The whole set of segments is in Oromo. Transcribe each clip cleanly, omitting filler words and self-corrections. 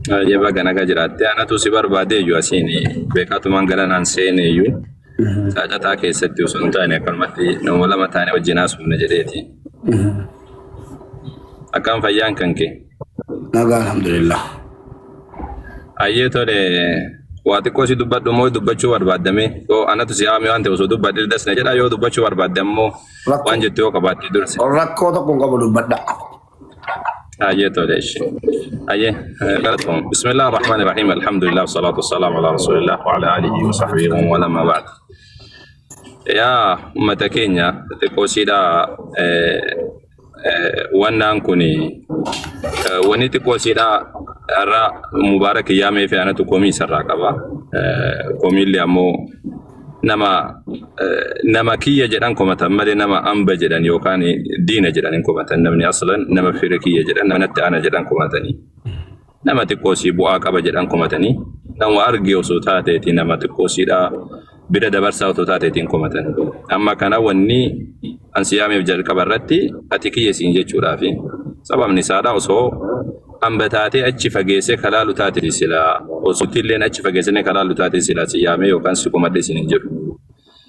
Jaba kana ka jiraatte anatu si barbaade iyyuu asiin beekatumaan gara naan seene iyyuu caacataa keessatti osoo hin taane akkanumatti nama lama taane wajjin haasofna jedheeti. Akkam fayyaan kan kee? Nagaa alhamdulillah. Ayyee tole waa xiqqoo si dubbadhu moo dubbachuu barbaadame yoo anatu si haame waan ta'e osoo dubbadhe dasna jedha yoo dubbachuu barbaadde ammoo waan jettu yoo qabaatte durse. Rakkoo tokko hin qabu dubbadha. Ayyee tole ishee. Ayyee galatoom. Bismillah ar-Rahmaan ar-Rahiim. Alhamdulillah wasalaatu wasalaamu ala rasulillah wa ala alihi wa sahbihi wa wala ma ba'd. Yaa ummata keenya xiqqoo siidhaa wannan kuni wani xiqqoo siidhaa irraa mubaarak yaamee fi anatu komii sarraa qaba. Komiillee ammoo nama kiyya jedhan komatan malee nama amba jedhan yookaan diina jedhan hin komatan. Namni aslan nama fira kiyya jedhan namatti ana jedhan komatanii. Nama xiqqoo sii bu'aa qaba jedhan komatanii. Nama argee osoo taateeti nama xiqqoo siidhaa bira dabarsaa osoo taateetiin komatan. Amma kana wanni ansiyaameef jalqaba irratti ati kiyya siin jechuudhaafi sababni isaadha osoo amba taatee achi fageessee kalaalu taate sila osoo tilleen achi fageessee kalaalu taate sila siyaamee yookaan si komadhe siin hin jiru.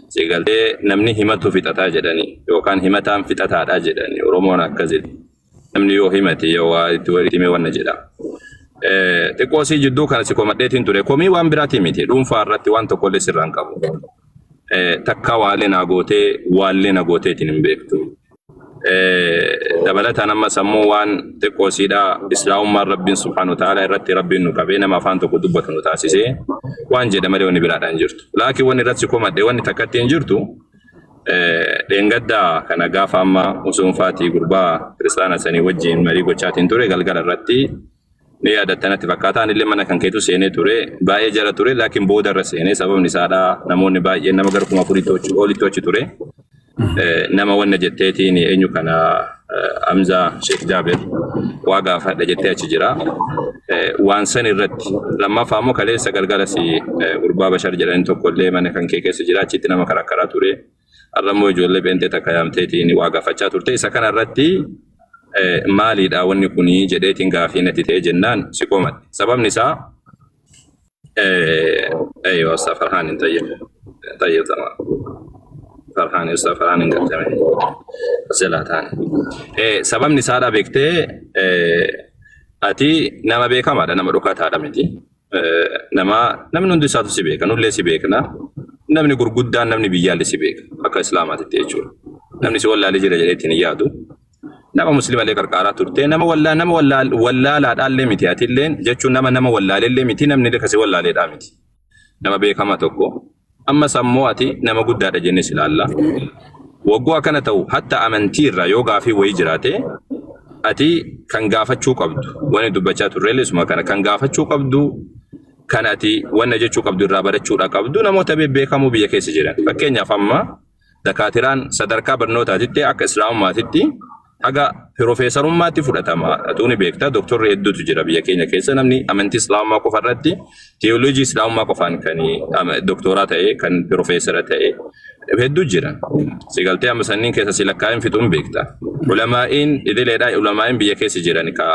Sigaltee namni himatu fixataa jedhani yookaan himataan fixataadha jedhani Oromoon akkas jedhi. Namni yoo himate yoo waa itti walitti himee wanna jedha. Xiqqoo si jidduu kana si komadheetiin ture komii waan biraati miti dhuunfaa irratti waan tokkollee sirraan qabu. Takka waalee na gooteetiin hin beektu. Dabalataan amma sammuu waan xiqqoo siidhaa islaamummaan rabbiin subhaanahu wa ta'ala irratti rabbiin nu qabee nama afaan tokko dubbatu nu taasisee waan jedha malee wanni biraadhaan jirtu. Laakiin wanni irratti si komadhe wanni takkatti hin jirtu dheengaddaa kana gaafa amma usuunfaatii gurbaa kiristaana sanii wajjin marii gochaatiin ture galgala irratti ni yaadattanatti fakkaataan illee mana kan keetu seenee ture baay'ee jala ture laakiin booda irra seenee sababni isaadhaa namoonni baay'een nama gara 10,000 olitti achi ture. Nama wanna jetteetiin eenyu kana Hamza Sheikh Jabir waa gaafadha jettee achi jira. Waan san irratti lammaffaa immoo kaleessa galgala si gurbaa Bashar jedhan tokkollee mana kan kee keessa jira achitti nama karakkaraa ture. Arrammoo ijoollee beentee takka yaamteetiin waa gaafachaa turte. Isa kana irratti maaliidha wanni kuni jedheetiin gaafii natti ta'e jennaan si komadhe. Sababni isaa ايوه استاذ فرحان طيب طيب تمام فرحان استاذ فرحان قدامي اسئله ثانيه سبب نسادا بكته ati nama beekamaadha nama dhokataadha miti namni hundi isaatu si beeka nullee si beekna namni gurguddaan namni biyyaallee si beeka akka islaamaatitti jechuudha namni si wallaalee jira jedheetiin yaadu nama musliimalee qarqaaraa turte nama wallaalaadhaallee miti atilleen jechuun nama wallaalellee miti namni kasi wallaaleedhaa miti nama beekama tokko amma sammuu ati nama guddaadha jennee si ilaalla waggoo akkana ta'u hatta amantiirra yoo gaafii wayii jiraate ati kan gaafachuu qabdu wani dubbachaa turreellee suma kana kan gaafachuu qabdu kan ati wanna jechuu qabdu irraa barachuudha qabdu namoota beekamoo biyya keessa jiran fakkeenyaaf amma dakaatiraan sadarkaa barnootaatitti akka islaamummaatitti haga profeesarummaatti fudhatama atuuni beektaa doktorri hedduutu jira biyya keenya keessa namni amantii islaamummaa qofa irratti teoloojii islaamummaa qofaan kan doktoraa ta'e kan profeesara ta'e hedduu jira sigaltee amma sanniin keessa silakkaa'in fixuun beekta ulamaa'in idileedhaa ulamaa'in biyya keessa jiran ka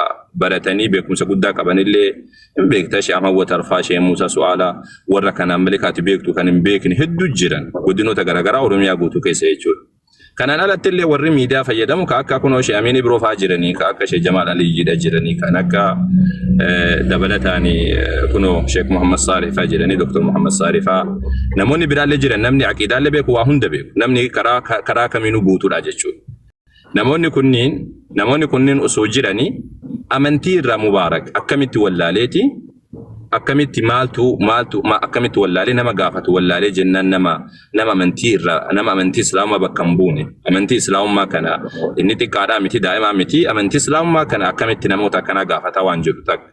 baratanii beekumsa guddaa qabanillee hin beekta Sheekh Ahmad Tarfaa Sheekh Muusaa Su'aalaa warra kanaan malikaati beektu kan hin beekne hedduu jiran godinoota garaagaraa Oromiyaa guutuu keessa jechuudha. Kanan alatti illee warri miidiyaa fayyadamu ka akka kunoo Sheekh Amiin Ibroo fa'aa jiranii ka akka Sheekh Jamaal Aliyyidha jiranii kan akka dabalataani kunoo Sheekh Muhammad Saalih fa'aa jiranii Dr. Muhammad Saalih fa'aa namoonni biraallee jiran namni aqiidaallee beeku waa hunda beeku namni karaa kamiinuu guutuudha jechuudha. Namoonni kunniin osoo jiranii amantii irraa mubaarak akkamitti wallaaleeti akkamitti maaltu akkamitti wallaalee nama gaafatu wallaalee jennaan nama amantii islaamaa bakka hin buune amantii islaamummaa kana inni xiqqaadhaa miti daa'imaa miti amantii islaamummaa kana akkamitti namoota akkanaa gaafataa waan jedhu takka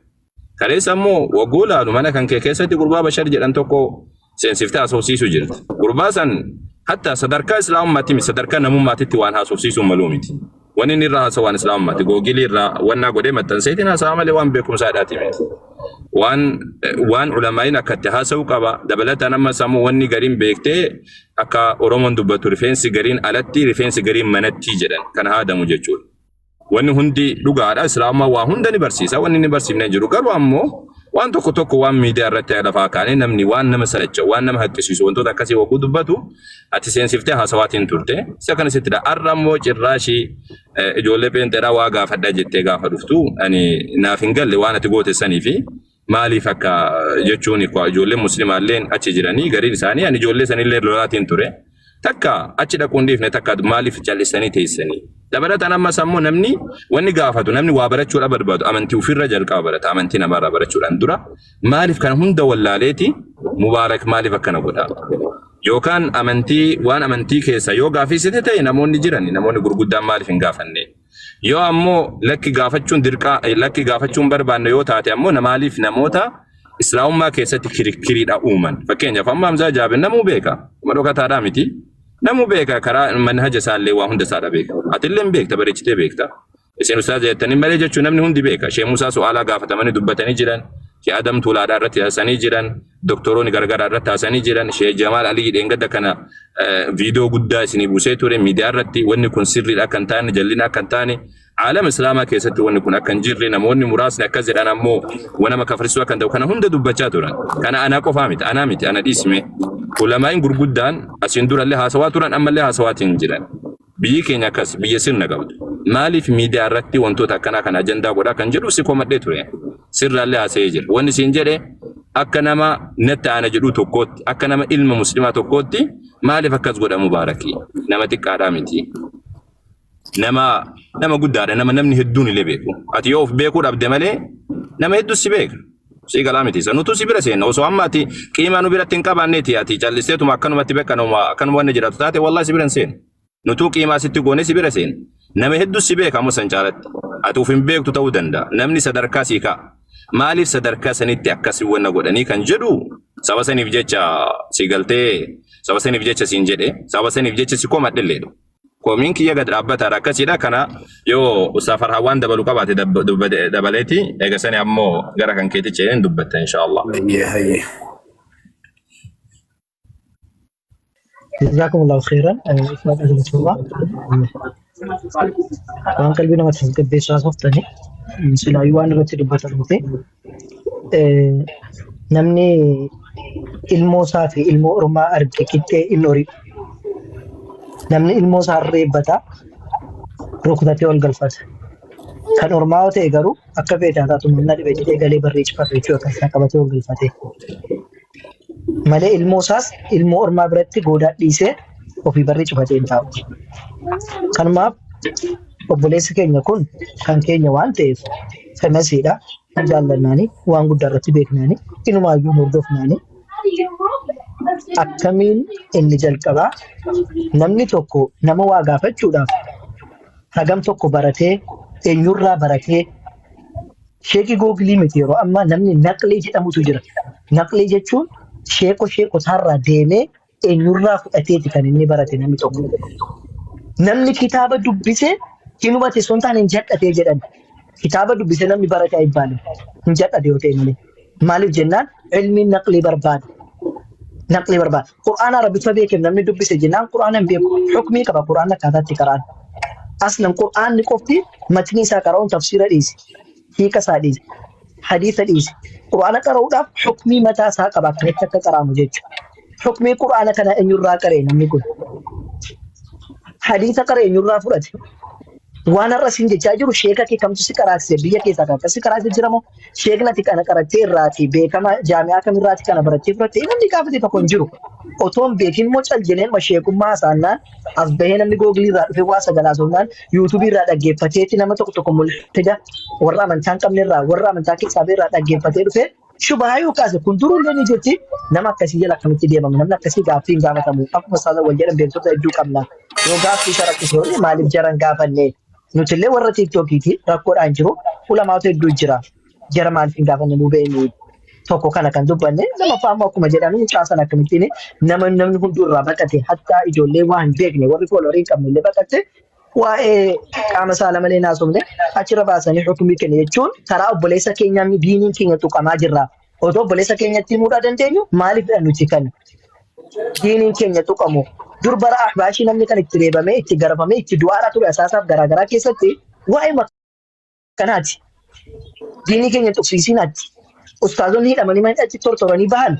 kaleessa immoo waggoo laalu mana kan kee keessatti gurbaa Bashar jedhan tokko seensiftee haasofsiisu jirti gurbaa san hatta sadarkaa islaamummaatti miti sadarkaa namummaatitti waan haasofsiisuu maluu miti wanni inni irraa haasawaan islaamummaatti googilii irraa wannaa godhee maxxanseetiin haasawa malee waan beekumsaadhaati miti waan ulamaa'in akkatti haasa'u qaba dabalataan amma sammuu wanni gariin beektee akka Oromoon dubbatu rifeensi gariin alatti rifeensi gariin manatti jedhan kan haadamu jechuudha. Wanni hundi dhugaadha islaamummaa waa hunda ni barsiisa wanni ni barsiifnee jiru garuu ammoo waan tokko tokko waan miidiyaa irratti lafaa kaanii namni waan nama saracha waan nama haqqisiisu wantoota akkasii waguu dubbatu ati seensiftee haasawaatiin turte isa kana sitti dha arrammoo cirraashii ijoollee peenteedhaa waa gaafadhaa jettee gaafa dhuftu ani naaf hin galle waan ati goote sanii fi maaliif akka jechuun ijoollee muslimaalleen achi jiranii gariin isaanii ani ijoollee sanillee lolaatiin ture takka achi dhaquun dhiifne takka maaliif callisanii teessanii dabalataan ammas ammoo namni wanni gaafatu namni waa barachuudha barbaadu amantii ofirra jalqaba barata amantii namarraa barachuudhaan dura maaliif kana hunda wallaaleeti mubaarak maaliif akkana godha yookaan amantii waan amantii keessa yoo gaafisite ta'e namoonni jiran namoonni gurguddaan maaliif hin gaafanne yoo ammoo lakki gaafachuun dirqaa lakki gaafachuun barbaanne yoo taate ammoo maaliif namoota islaamummaa keessatti kirikiriidha uuman fakkeenyaaf amma Hamzaa Jaabir namuu beeka madhokataadhaa miti namu beeka karaa manhaja isaallee waa hunda isaa beeka atillee beekta bareechitee beekta isin ustaaz jettanii malee jechuun namni hundi beeka Sheekh Musaa su'aalaa gaafatamanii dubbatanii jiran Sheekh Adam Tuulaadhaa irratti haasanii jiran doktoroonni gargaraa irratti haasanii jiran Sheekh Jamaal Alii dheengadda kana viidiyoo guddaa isinii buusee ture miidiyaa irratti wanni kun sirriidha kan taane jallina kan taane عالم إسلامه كيسات وني كنا كنجري نموني مراسنا كذا أنا مو وأنا ما كفرسوا كندا وكان هند دبتشاتوران كان أنا كفامت أنا ميت أنا اسمي ولما ينقر قدان أسندور اللي هاسواتوران أما اللي هاسواتين جيران بيجي نكاس بيجسرنا قبل مالي في ميديا رتي وانتو تكنا كان أجندا ولا كان جلو سيكون مدتوري سر اللي هاسيجر واني سينجري أكنا ما نت أنا جلو توكوت أكنا ما علم مسلمات توكوتي مالي فكاز قد مباركي نمتك كرامتي nama guddaadha nama namni hedduun illee beeku ati yoo of beekuudhaaf malee nama hedduu si beeka si galaamiti sanutu si bira seenna osoo amma ati qiimaa nu biratti hin qabaanneeti ati callisteetuma akkanumatti beekanuma akkanuma wanni jiraatu taate wallahi si bira hin seenu nutu qiimaa sitti goone si bira seenna nama hedduu si beeka ammoo san caalatti ati of hin beektu ta'uu danda'a namni sadarkaa sii ka'a maaliif sadarkaa sanitti akkasii wanna godhanii kan jedhu saba saniif jecha si galtee saba saniif jecha siin jedhe saba saniif jecha si komadhilleedha komiin kiyya gad dhaabbataadha akkasiidha kana yoo Ustaafar Hawaan dabalu qabaate dabaleeti eegasani ammoo gara kan keetti ce'een dubbatta inshallah. Jazakumullahu khairan. Ismail Azim Suba. Waan qalbii namatti tasgabbeessaa softani silaa waan irratti dubbatan mute namni ilmoo isaa fi ilmoo ormaa arge qixxee inni horii namni ilmoo isaa reebbata rukutatee ol galfata kan ormaa ta'e garuu akka feetaa taatu namna dhibee jedhee galee barreeffachuu akkasii qabatee ol galfate malee ilmoo isaas ilmoo ormaa biratti goodaa dhiisee ofii barreeffatee hin taa'u. Kanumaaf obboleessi keenya kun kan keenya waan ta'eef famasiidha jaallannaani waan guddaa irratti beeknaani inumaayyuu hordofnaani akkamiin inni jalqabaa namni tokko nama waa gaafachuudhaaf hagam tokko baratee eenyurraa baratee sheekii googilii miti yeroo amma namni naqlee jedhamutu jira. Naqlee jechuun sheekotaarraa deemee eenyurraa fudhateeti kan inni barate namni tokko. Namni kitaaba dubbisee hinubate sun taane hin jadhatee jedhan. Kitaaba dubbisee namni barate ayibbaalu hin jadhate yoo ta'e malee. Maaliif jennaan ilmiin naqlee barbaada. Naqlee barbaada. Qur'aana Arabiffaa beekeef namni dubbise jennaan Qur'aana hin beeku. Hukmii qaba Qur'aana akkaataatti qara'an. Aslan Qur'aanni qofti matni isaa qara'uun tafsiira dhiise. Hiika isaa dhiise. Hadiisa dhiise. Qur'aana qara'uudhaaf hukmii mataa isaa qaba akkamitti akka qara'amu jechuudha. Hukmii Qur'aana kana eenyurraa qara'e namni kun. Hadiisa qara'e eenyurraa fudhate. Waan har'a siin jechaa jiru sheeka kee kamtu si qaraasise biyya keessaa kan akkasii qaraasise jiramoo sheekni ati kana qarattee irraati beekama jaami'aa kamirraati kana barattee fudhattee namni gaafate tokko hin jiru. Otoon beekin immoo caljeneen sheekummaa isaannaan as bahee namni googilii irraa dhufee waa sagalaasonnaan yuutuubii irraa dhaggeeffateetti nama tokko mul'ata warra amantaa hin qabne irraa warra amantaa keessaa irraa dhaggeeffatee dhufee shubhaa yoo kaase kun duruu illee ni jetti nama akkasii jala akkamitti deemamu namni akkasii gaaffii hin gaafatamu akkuma isaanii wal jedhan beektota hedduu qabna yoo gaaffii sharakkisee maaliif jaran gaafanne nuti illee warra tiiktokiiti rakkoodhaan jiru ulamaatu hedduu jira jara maaliif hin gaafanne nu beeknu tokko kana kan dubbanne nama faamu akkuma jedhamu caasan akkamittiin namni hunduu irraa baqate hatta ijoollee waa hin beekne warri foolorii hin qabne illee baqate waa'ee qaama saala malee naasofne achirra baasanii hukumii kenna jechuun karaa obboleessa keenyaa diiniin keenya tuqamaa jirra. Otoo obboleessa keenyatti himuudhaa dandeenyu maaliifidha nuti kana diiniin keenya tuqamu dur bara ahbaashii namni kan itti reebamee itti garafamee itti du'aadhaa ture asaasaaf garaagaraa keessatti waa'ee kanaati diinii keenya tuqsiisinaatti ustaazonni hidhamanii mana achi tortoranii bahan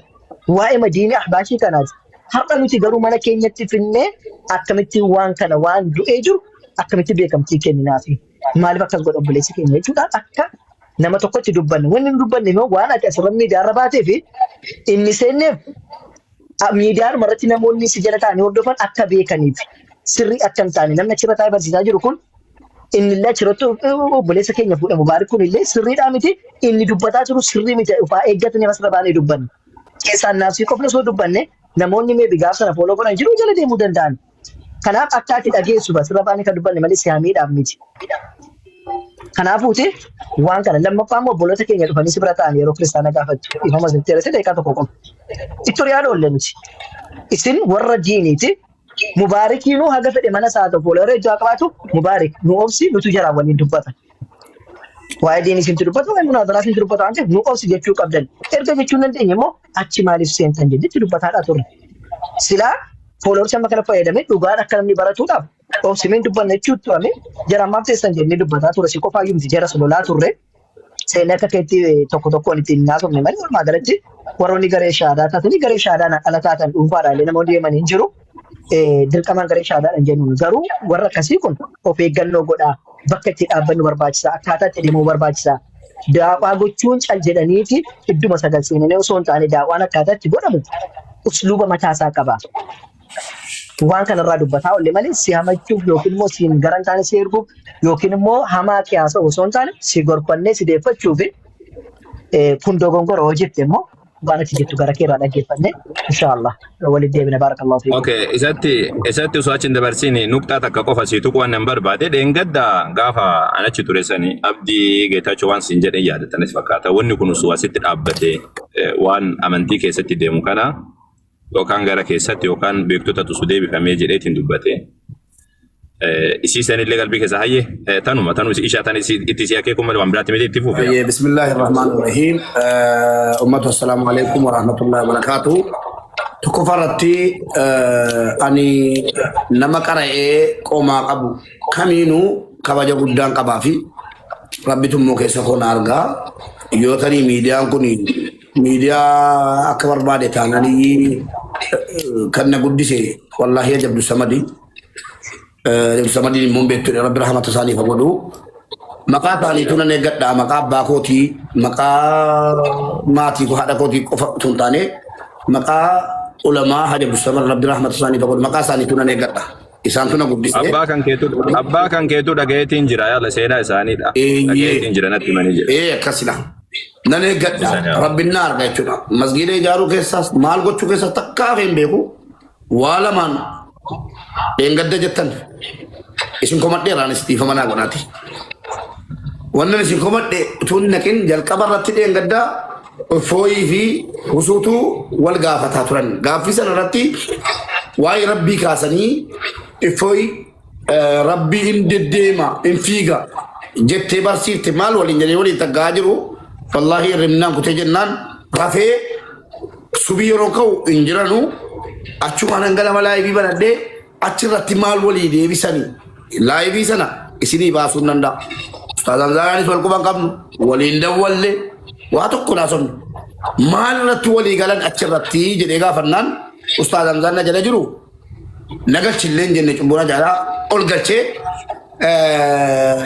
waa'ee madiinii ahbaashii kanaati. Har'a nuti garuu mana keenyatti finnee akkamitti waan kana waan du'ee jiru akkamitti beekamtii kenninaafi. Maaliif akkas godha obboleessi keenya jechuudha akka nama tokkotti dubbanne. Wanni nu dubbanne immoo waan ati asirra miidiyaarra baatee fi inni seenneef miidiyaan irratti namoonni si jala ta'anii hordofan akka beekaniif sirrii akka hin taane namni achirra taa'ee barsiisaa jiru kun inni illee achirratti obboleessa keenya fuudhamu Mubaarik kun illee sirriidhaa miti inni dubbataa jiru sirrii miti ufaa eeggatanii asirra baanee dubbanne. Keessaan naafsii qofna osoo dubbanne namoonni mee bigaaf sana fooloo godhan jiru jala deemuu danda'an. Kanaaf akka ati dhageessu asirra baanee kan dubbanne malee siyaamiidhaaf miti. Kanaafuuti waan kana lammaffaa immoo obboloota keenya dhufanii si bira ta'an yeroo kiristaana gaafatu ifama sinteerese deeqaa tokko qofa. Itti yaada oolle nuti. Isin warra diiniiti. Mubaarikiinuu haga fedhe mana isaa tokko fuuldura ijaa qabaatu Mubaarik nu obsi nutu jara waliin dubbatan. Waa'ee diinii isinti dubbatu waa'ee munaazaraa isinti dubbatu waan ta'eef nu obsi jechuu qabdan. Erga jechuun dandeenya immoo achi maaliif seentan jechuun dubbataadhaa turre. Silaa fuuldura amma kana fayyadamee dhugaan akka namni baratuudhaaf obsimeen dubbanna jechuutti turame jara ammaaf teessan jennee dubbataa turre si qofaayyuu miti jara sololaa turre. Seenaa akka keetti tokko tokkoon ittiin naasofne malee walumaa galatti warroonni garee shaadaa taatanii garee shaadaan ala taatan dhuunfaadhaan namoonni deemanii hin jiru. Dirqamaan garee shaadaadhaan jennuun garuu warra akkasii kun of eeggannoo godhaa bakka itti dhaabbannu barbaachisaa akkaataa itti deemuu barbaachisaa daawwaa gochuun cal jedhaniiti idduma sagal seenanii osoo hin taane daawwaan akkaataa itti godhamu usluuba mataasaa qaba. Waan kanarraa dubbataa oolle malee si hamachuuf yookiin immoo si gara hin taane si erguuf yookiin immoo hamaa qiyaasa osoo hin taane si gorfannee si deeffachuuf kun dogongora hoo jette immoo waan ati jettu gara keerraa dhaggeeffanne inshaallah waliin deebina baarakallahu fiikum. Okay, isatti osoo achi hin dabarsiin nuqxaa takka qofa si tuquu waan nan barbaade dheengadda gaafa anachi ture sani Abdii Geetaachoo waan siin jedhee yaadatanis fakkaata. Wanni kun osoo asitti dhaabbatee waan amantii keessatti deemu kana yookaan gara keessatti yookaan beektota tusu deebifamee jedheetiin dubbate. Isii sanillee qalbii keessa hayyee tanuma ishaa tan itti si akeeku malee waan biraatti miti itti fuufe. Bismillahirrahmanirrahiim. Ummatu assalamu alaikum warahmatullahi wabarakatuh. Tokkoffaarratti ani nama qara'ee qomaa qabu kamiinuu kabaja guddaan qabaa fi rabbitummoo keessa koon argaa yoo tanii miidiyaan kun miidiyaa akka barbaade taananii kan na guddise wallahi Abdul Samadi. Abdul Samadi immoo beektu rabbi rahmata isaanii fagoodhu. Maqaa taanii tuna neegadhaa maqaa abbaa kootii maqaa maatii haadha kootii qofa tun taane maqaa ulamaa Haji Abdul Samad rabbi rahmata isaanii fagoodhu maqaa isaanii tuna neegadhaa. Isaan tuna guddise. Abbaa kan keetu dhagayeetiin jira yaala seenaa isaaniidha. Dhagayeetiin jira natti manii jira. Akkasidha. Nan eeggadha rabbiin na arga jechuudha. Masgiida ijaaruu keessaas maal gochuu keessas takkaa hin beeku waa lamaan eeggadda jettan isin komadheeraan istiifa manaa godhaati. Wannan isin komadhe tun naqin jalqaba irratti eeggadda fooyii fi husuutuu wal gaafataa turan. Gaaffii sana irratti waa'ee rabbii kaasanii fooyii rabbii hin deddeema hin fiiga jettee barsiifte maal waliin jedhee waliin taggaa jiru. Wallahi rimnaan kutee jennaan rafee subii yeroo ka'u hin jiranu achumaan hangalama laayivii banadhee achirratti maal walii deebisanii laayivii sana isinii baasuu hin danda'a. Ustaazaan Zaaraanis wal quban qabnu waliin dawwallee waa tokko naasofnu maal irratti walii galan achirratti jedhee gaafannaan Ustaazaan Zaarna jala jiru nagalchillee hin jenne cumburaa jaalaa ol galchee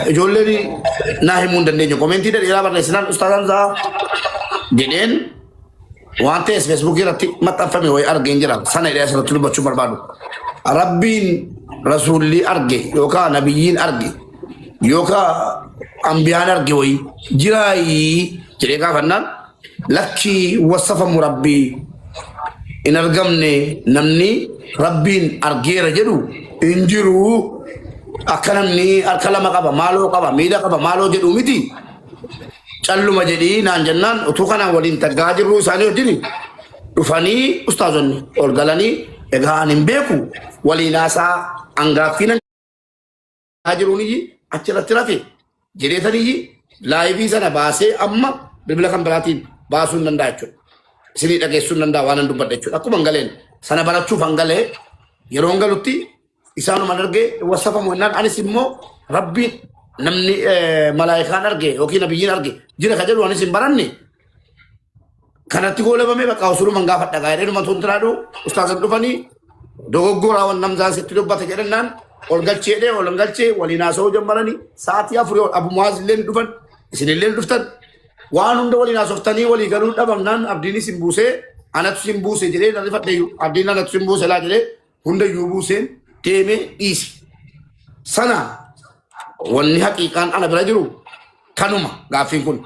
ijoolleen naa himuu hin dandeenye komentii dheeraa barreessinaan Ustaazaan Zaa jedheen waan ta'eef feesbuukii irratti maxxanfame wayii argeen jira sana hidhee asirratti dubbachuu barbaadu. Rabbiin rasuulli arge yookaan nabiyyiin arge yookaan ambiyaan arge wayii jiraayii jedhee gaafannaan lakkii wasafamu rabbii in argamne namni rabbiin argeera jedhu hin jiru. Akka namni harka lama qaba maaloo qaba miila qaba maaloo jedhu miti calluma jedhii naan jennaan utuu kanaan waliin taggaa jirru isaanii wajjin dhufanii ustaazonni ol galanii egaa ani hin beeku waliin haasaa hangaaffiin jiruuniyyi achirratti rafe jedheetaniyyi laayivii sana baasee amma bilbila kan biraatiin baasuu hin danda'a jechuudha. Isinii dhageessuu hin danda'a waan hin dubbadha jechuudha. Akkuma hangaleen sana barachuuf hangalee yeroo hangalutti isaanuma arge wasafamu innaan anis immoo rabbiin namni malaayikaan arge yookiin nabiyyiin arge jira ka jedhu anis hin baranne kanatti goolabame bakka osuru mangaafadha gaa'edhe dhuma tun tiraadhu ustaazan dhufanii dogoggoraa wan namzaan sitti dubbate jedhannaan ol galcheedhe ol galchee waliin haasa'uu jammaranii sa'aatii afurii Abu Mu'aaz illeen dhufan isinilleen dhuftan waan hunda waliin haasoftanii walii galuu dhabamnaan abdiin isin buusee anatu sin buuse jedhee narri fadheeyyu abdiin anatu sin buuse laa jedhee hundayyuu buuseen deemee dhiisi sana wanni haqiiqaan ana bira jiru kanuma gaaffiin kun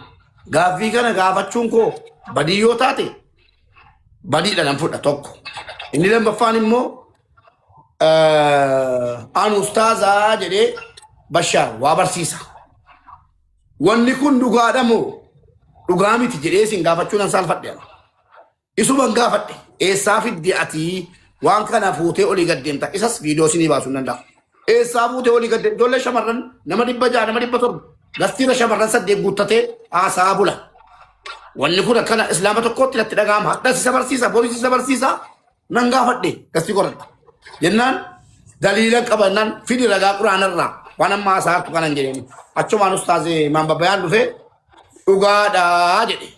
gaaffii kana gaafachuun koo badii yoo taate badiidha nan fudha tokko inni lammaffaan immoo an ustaazaa jedhee Bashaar waa barsiisa wanni kun dhugaadha moo dhugaa miti jedhee isin gaafachuu nan saalfadhe isuman gaafadhe eessaa fidde ati waan kana fuutee olii gaddeemta isas viidiyoo isinii baasuu nan danda'a eessaa fuutee olii gaddeemta ijoollee shamarran nama 600 nama 700 gastiira shamarran 8 guuttatee haasaa bula wanni kun akkana islaama tokkotti natti dhaga'ama hadda isa barsiisa boris isa barsiisa nan gaafadhe gastii qorata jennaan daliila qabannaan fidi ragaa quraanarraa waan amma haasaatu kanan jedheni achumaan ustaazee maanbabayaan dhufe dhugaadhaa jedhe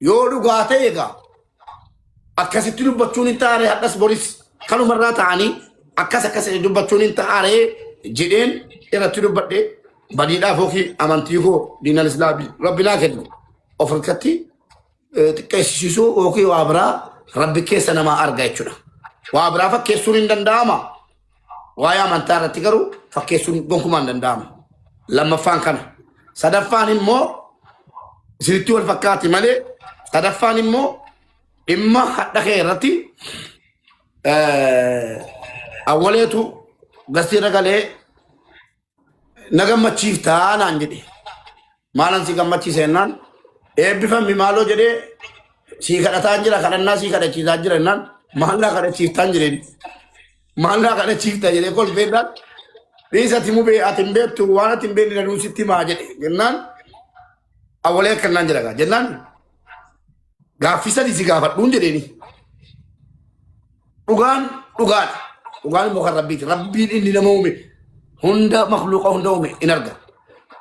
yoo dhugaa ta'e egaa akkasitti dubbachuun hin taane haddas boris kanumarraa ta'anii akkas dubbachuun hin taane jedheen irratti dubbadhe badiidhaaf yookiin amantii koo diinal islaamii rabbinaa kennu of harkatti xiqqeessisuu yookiin waa biraa rabbi keessa namaa arga jechuudha. Waa biraa fakkeessuun hin danda'ama. Waa'ee amantaa irratti garuu fakkeessuun gonkumaa hin danda'ama. Lammaffaan kana. Sadaffaan immoo isinitti wal fakkaati malee sadaffaan immoo dhimma hadha kee irratti awwaleetu gastiirra galee na gammachiiftaa naan jedhe maalan si gammachiise jennaan eebbifammi maaloo jedhee sii kadhataan jira kadhannaa sii kadhachiisaa jira jennaan maallaa kadhachiiftaan jedheen maallaa kadhachiifta jedhee kolfeedhaan dhiisati mubee ati hin beektu waan ati hin beekne danuu sitti maa jedhe jennaan awwalee akkannaan jira gaa jennaan gaaffii sadii si gaafadhuun jedheeni dhugaan immoo kan rabbiiti rabbiin inni nama uume hunda makluuqa hunda uume in arga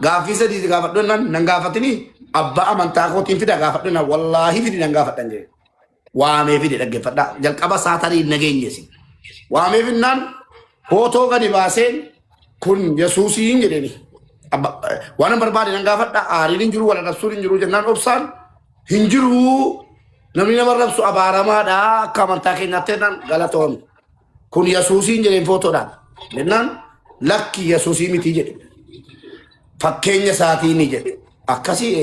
gaaffii sadii si gaafadhu jennaan nan gaafatini abbaa amantaa kootiin fida gaafadhu jennaan wallaahi fidi nan gaafadhan jedhe waamee fide dhaggeeffadhaa jalqaba saatarii nageenyeesi waamee finnaan footoo gadi baaseen kun yesuusiin jedheeni waan barbaade nan gaafadha aariin hin jiru wala rabsuun hin jiru jennaan obsaan hin jiru namni nama rabsu abaaramaadha akka amantaa keenyaatti jennaan galatoon kun yesuusiin jedheen footoodhaan jennaan lakki yesuusii miti jedhe fakkeenya isaatii ni jedhe akkasii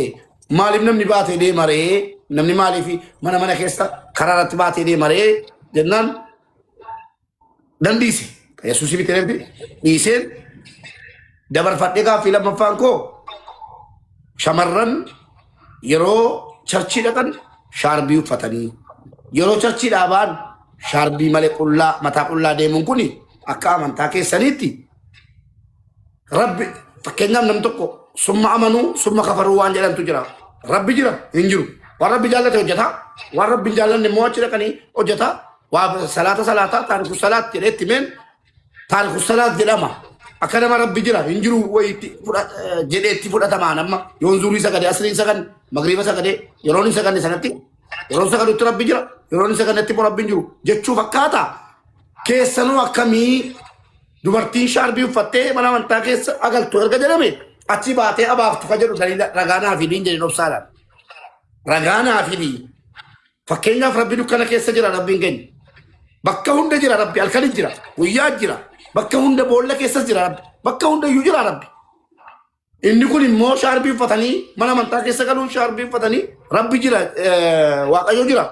maaliif namni baatee deemaree namni maaliif mana keessa karaa irratti baatee deemaree jennaan dandiise yesuusii miti dhiiseen dabarfadhee gaaffii lammaffaan koo shamarran yeroo charchii dhaqan shaarbii uffatanii yeroo charchii dhaabaan shaarbii malee qullaa mataa qullaa deemuun kun akka amantaa keessaniitti rabbi fakkeenyaaf namni tokko summa amanuu summa kafaruu waan jedhantu jira rabbi jira hin jiru waan rabbi jaallate hojjeta waan rabbi hin jaallanne immoo achi dhaqanii hojjeta waa salaata taariku salaat jedheetti meen taariku salaat jedhama akka nama rabbi jira hin jiru wayitti jedheetti fudhatamaan amma yoon zuurii sagadee asriin sagan magriiba sagadee yeroon hin saganne sanatti yeroon sagadutti rabbi jira yeroon hin sagannetti immoo rabbi hin jiru jechuu fakkaata keessanuu akkamii dubartiin shaarbii uffattee mana amantaa keessa agaltu erga jedhame achi baatee abaaftu ka jedhu daliila ragaanaa fi diin jedhin obsaadhaan ragaanaa fi diin fakkeenyaaf rabbi dukkana keessa jira rabbiin keenya bakka hunda jira rabbi halkanis jira guyyaa jira bakka hunda boolla keessas jira rabbi bakka hunda iyyuu jira rabbi inni kun immoo shaarbii uffatanii mana amantaa keessa galuun shaarbii uffatanii rabbi jira waaqayyo jira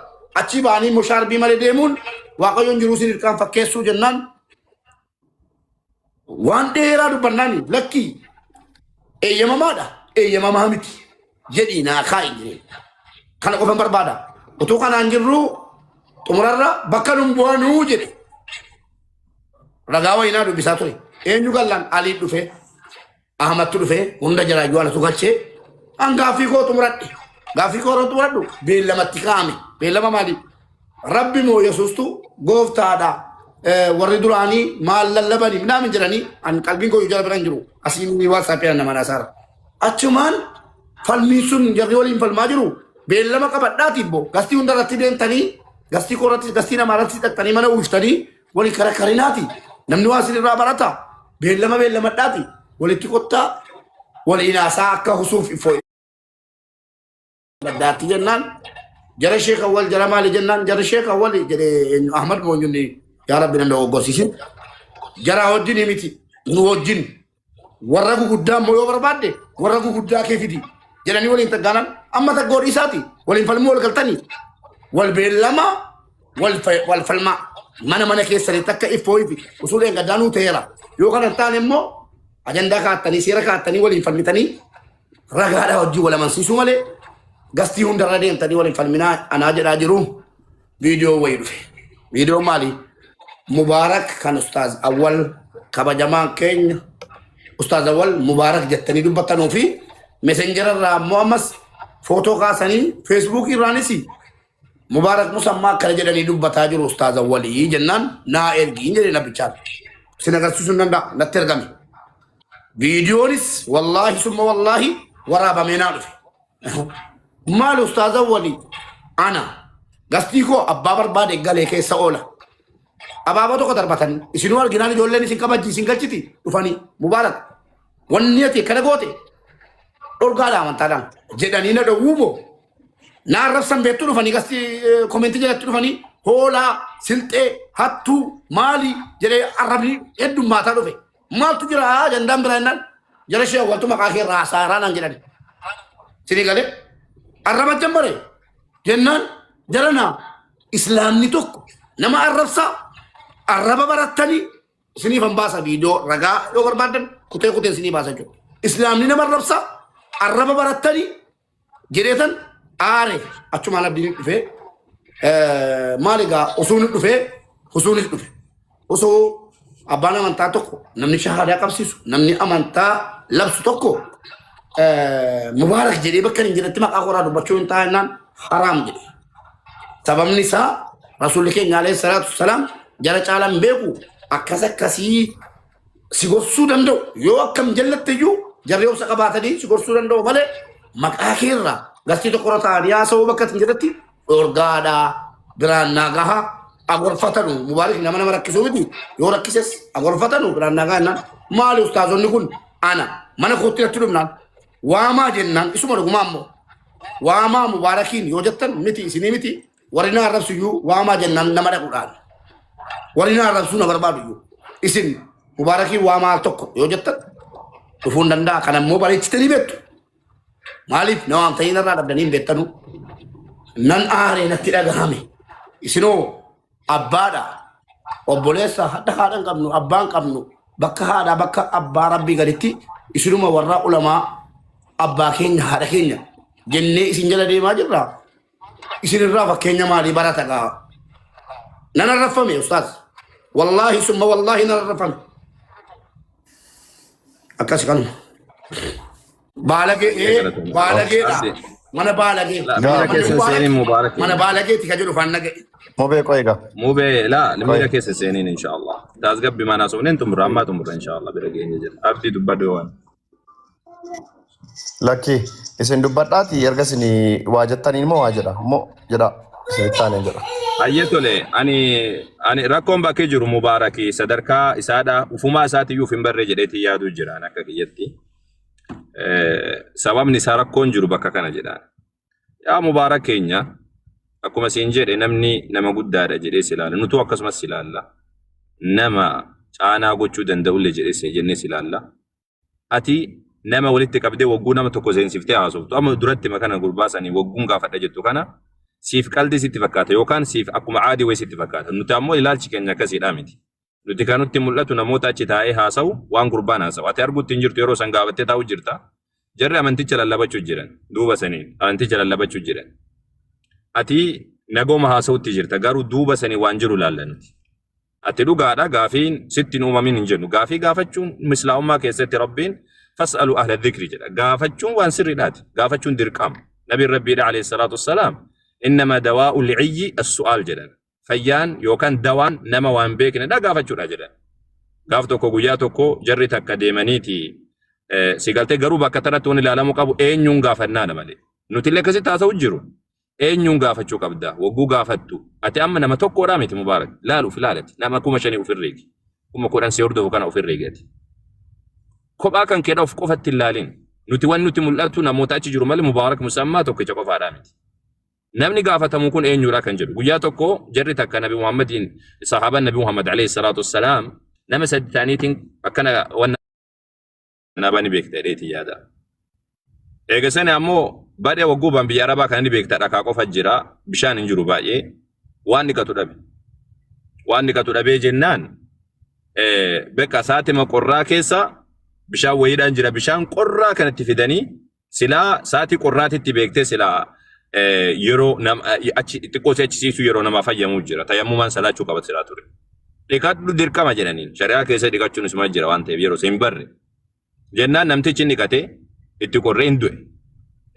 achi baanii immoo shaarbii malee deemuun waaqayyoon jiruu sin hirkaan fakkeessuu jennaan waan dheeraa dubbannaani lakki eeyyamamaadha eeyyamamaa miti jedhii naa kaa'i jedhee kana qofan barbaada utuu kanaan jirru xumurarra bakka nun bu'anuu jedhe ragaa wayinaa dubbisaa ture eenyu gallaan alii dhufe ahmadtu dhufe hunda jiraayyuu anatu galchee an gaaffii koo xumuradhe gaaffii koo irra xumuradhu beellamatti kaa'ame beellama maalii rabbi moo yesuustu gooftaadha warri duraanii maal lallabanii midhaan jiranii an qalbiin koo jala biran jiru asiin WhatsApp nama nasaara achumaan falmiin sun jarri waliin falmaa jiru beellama qabadhaati immoo gastii hundarratti deemtanii gastii korratti gastii namaarratti dhaqxanii mana uwwiftanii walii karkarinaati namni waa isinirraa barata beellama dhaati walitti qottaa walii naasaa akka husuuf ifoo baddaatti jennaan jara sheekh awwal jara maali jennaan jara sheekh awwal jedhe Ahmad Moonyunni yaa rabbi nan dogoggorsiisin jara wajjin miti nu wajjin warra guguddaa immoo yoo barbaadde warra guguddaa kee fidi jedhanii waliin taggaanan amma taggoodhi isaati waliin falmuu wal galtanii wal beellama wal falma mana keessanii takka ifoo ifi usuuleen gaddaanuu ta'eera yoo kana taane immoo ajandaa kaattanii seera kaattanii waliin falmitanii ragaadhaa wajjin wal amansiisuu malee gastii hundarra deemtanii waliin falminaa anaa jedhaa jiru viidiyoo wayii dhufe viidiyoo maali mubaarak kan ustaaz awwal kabajamaan keenya ustaaz awwal mubaarak jettanii dubbattanuu fi messenjera irraa ammoo ammas footoo kaasanii feesbuuk irraanis mubaarak musammaa akkana jedhanii dubbataa jiru ustaaz awwalii jennaan naa ergiin jedhe nabbichaan sin agarsiisuu hin danda'a natti ergame viidiyoonis wallaahi summa wallaahi waraabamee naa dhufe maal ustaaz awwalii ana gastii koo abbaa barbaade galee keessa oola abaabaa tokko darbatanii isinuu arginaan ijoolleen isin kabajji isin galchiti dhufanii mubaarak wanni ati kana goote dhorgaadha amantaadhaan jedhanii na dhowwuumoo na arrabsan beektu dhufanii gastii komentii jalatti dhufanii hoolaa silxee hattuu maali jedhee arrabni heddummaataa dhufe maaltu jira jandaan biraa jennaan jara shee awwaltu maqaa kee irraa haasaa naan jedhani sinii galee arraba jammare jennaan jarana islaamni tokko nama arrabsaa arraba barattanii isiniif han baasa viidiyoo ragaa yoo barbaadan kuteen isinii baasa jechuudha islaamni nama arrabsaa arraba barattanii jedheetan aare achumaan abdiin dhufee maaligaa usuunis dhufe osoo abbaan amantaa tokko namni shahaadaa qabsiisu namni amantaa labsu tokko mubaarak jedhee bakka hin jedhetti maqaa koraa dubbachuu hin taa'inaan haraam jedhe sababni isaa rasuulli keenya alayhi salaatu wasalaam jara caalaan beeku akkasii si gorsuu danda'u yoo akkam jallatte iyyuu jarri obsa qabaatanii si gorsuu danda'u malee maqaa keerraa gastii tokko irra ta'anii haasa'uu bakka hin jedhetti dhorgaadhaa biraan naagahaa agorfatanu mubaarak nama rakkisuu miti yoo rakkises agorfatanu biraan naagaa jennaan maali ustaazonni kun ana mana kootti irratti dhufnaan waamaa jennaan isuma dhugumaa ammoo waamaa mubaarakiin yoo jettan miti isinii miti warri na arrabsu iyyuu waamaa jennaan nama dhaquudhaan warri na arrabsuu na barbaadu iyyuu isin mubaarakiin waamaa tokko yoo jettan dhufuu hin danda'a kan ammoo bareechitanii beektu maaliif na waamtanii narraa dhabdanii hin beektanu nan aaree natti dhagahame isinoo abbaadha obboleessa hadda haadhan qabnu abbaan qabnu bakka haadhaa bakka abbaa rabbii gaditti isinuma warra ulamaa abbaa keenya haadha keenya jennee isin jala deemaa jirra isinirraa fakkeenya maalii barata gaa nan arrafame ustaaz wallaahi summa wallaahi nan arrafame akkas kanuma baalageedha mana baalagee mana baalageeti ka jedhu fanna ga'e Mube koiga. Mube la nimira kese senin inshallah. Tasgab bimana sonen tumra amma tumra inshallah birageenye jira. Abdi dubbadwan. Laki isen dubbadhaati ergasini waajattaniin moo waajira moo jedha seettaane jedha. Ayyetole ani rakkoon bakkee jiru mubaaraki sadarkaa isaadha ufuma isaati yuuf hin barre jedheeti yaadu jira akka kiyyatti. Sababni isaa rakkoon jiru bakka kana jedhaan. Yaa mubaarak keenya akkuma siin jedhe namni nama guddaadha jedhee silaala nutu akkasumas silaalla nama caanaa gochuu danda'ulle jedhee jennee silaalla ati nama walitti qabdee wagguu nama tokko seensiftee haasoftu amma duratti makana gurbaasanii wagguun gaafadha jettu kana siif qaldi sitti fakkaata yookaan siif akkuma caadii wayi sitti fakkaata nuti ammoo ilaalchi keenya akkasiidha miti nuti kan nutti mul'atu namoota achi taa'ee haasa'u waan gurbaan haasa'u ati arguutti hin jirtu yeroo san gaafattee taa'u jirta jarri amanticha lallabachuu jiran duuba saniin amanticha lallabachuu jiran ati nagoma haasawutti jirta garuu duuba sanii waan jiru laallanti ati dhugaadha gaafiin sitti uumamin hin jennu gaafii gaafachuun mislaa'ummaa keessatti rabbiin fas'alu ahla dhikri jedha gaafachuun waan sirriidhaati gaafachuun dirqama nabiin rabbiidha alayhi salaatu wassalaam innama dawaa'u li'iyyi as-su'aal jedhan fayyaan yookaan dawaan nama waan beeknedha gaafachuudha jedhan gaaf tokko guyyaa tokko jarri takka deemaniiti sigaltee garuu bakka tanatti waan ilaalamu qabu eenyuun gaafannaadha malee nuti illee akkasitti haasa'u jiru eenyuun gaafachuu qabda wagguu gaafattu ati amma nama tokkodhaa miti mubaarak laalu filaalati nama 5,000 ofirreegi 10,000 si hordofu kana ofirreegati kophaa kan keedha of qofatti ilaalin nuti wan nuti mul'atu namoota achi jiru malee mubaarak musammaa tokkicha qofaadhaa miti namni gaafatamu kun eenyuudha kan jedhu guyyaa tokko jarri takka nabi Muhammadiin sahaabaan nabi Muhammad alayhi salatu wassalaam nama saddeetaniitiin akkana wan nabani beekta dheeti yaada eegasani ammoo badee wagguu ban biyya arabaa kan inni beekta dhakaa qofa jira bishaan hin jiru baay'ee waan niqatu dhabee jennaan bekka saatima qorraa keessa bishaan wayiidhaan jira bishaan qorraa kanatti fidanii silaa saatii qorraatitti beektee silaa yeroo achi xiqqoo seechisiisu yeroo namaa fayyamuu jira tayyammumaan salaachuu qaba silaa ture dhiqadhu dirqama jedhaniin shari'aa keessa dhiqachuun isuma jira waan ta'eef yeroo hin barre jennaan namtichi niqate itti qorree hin du'e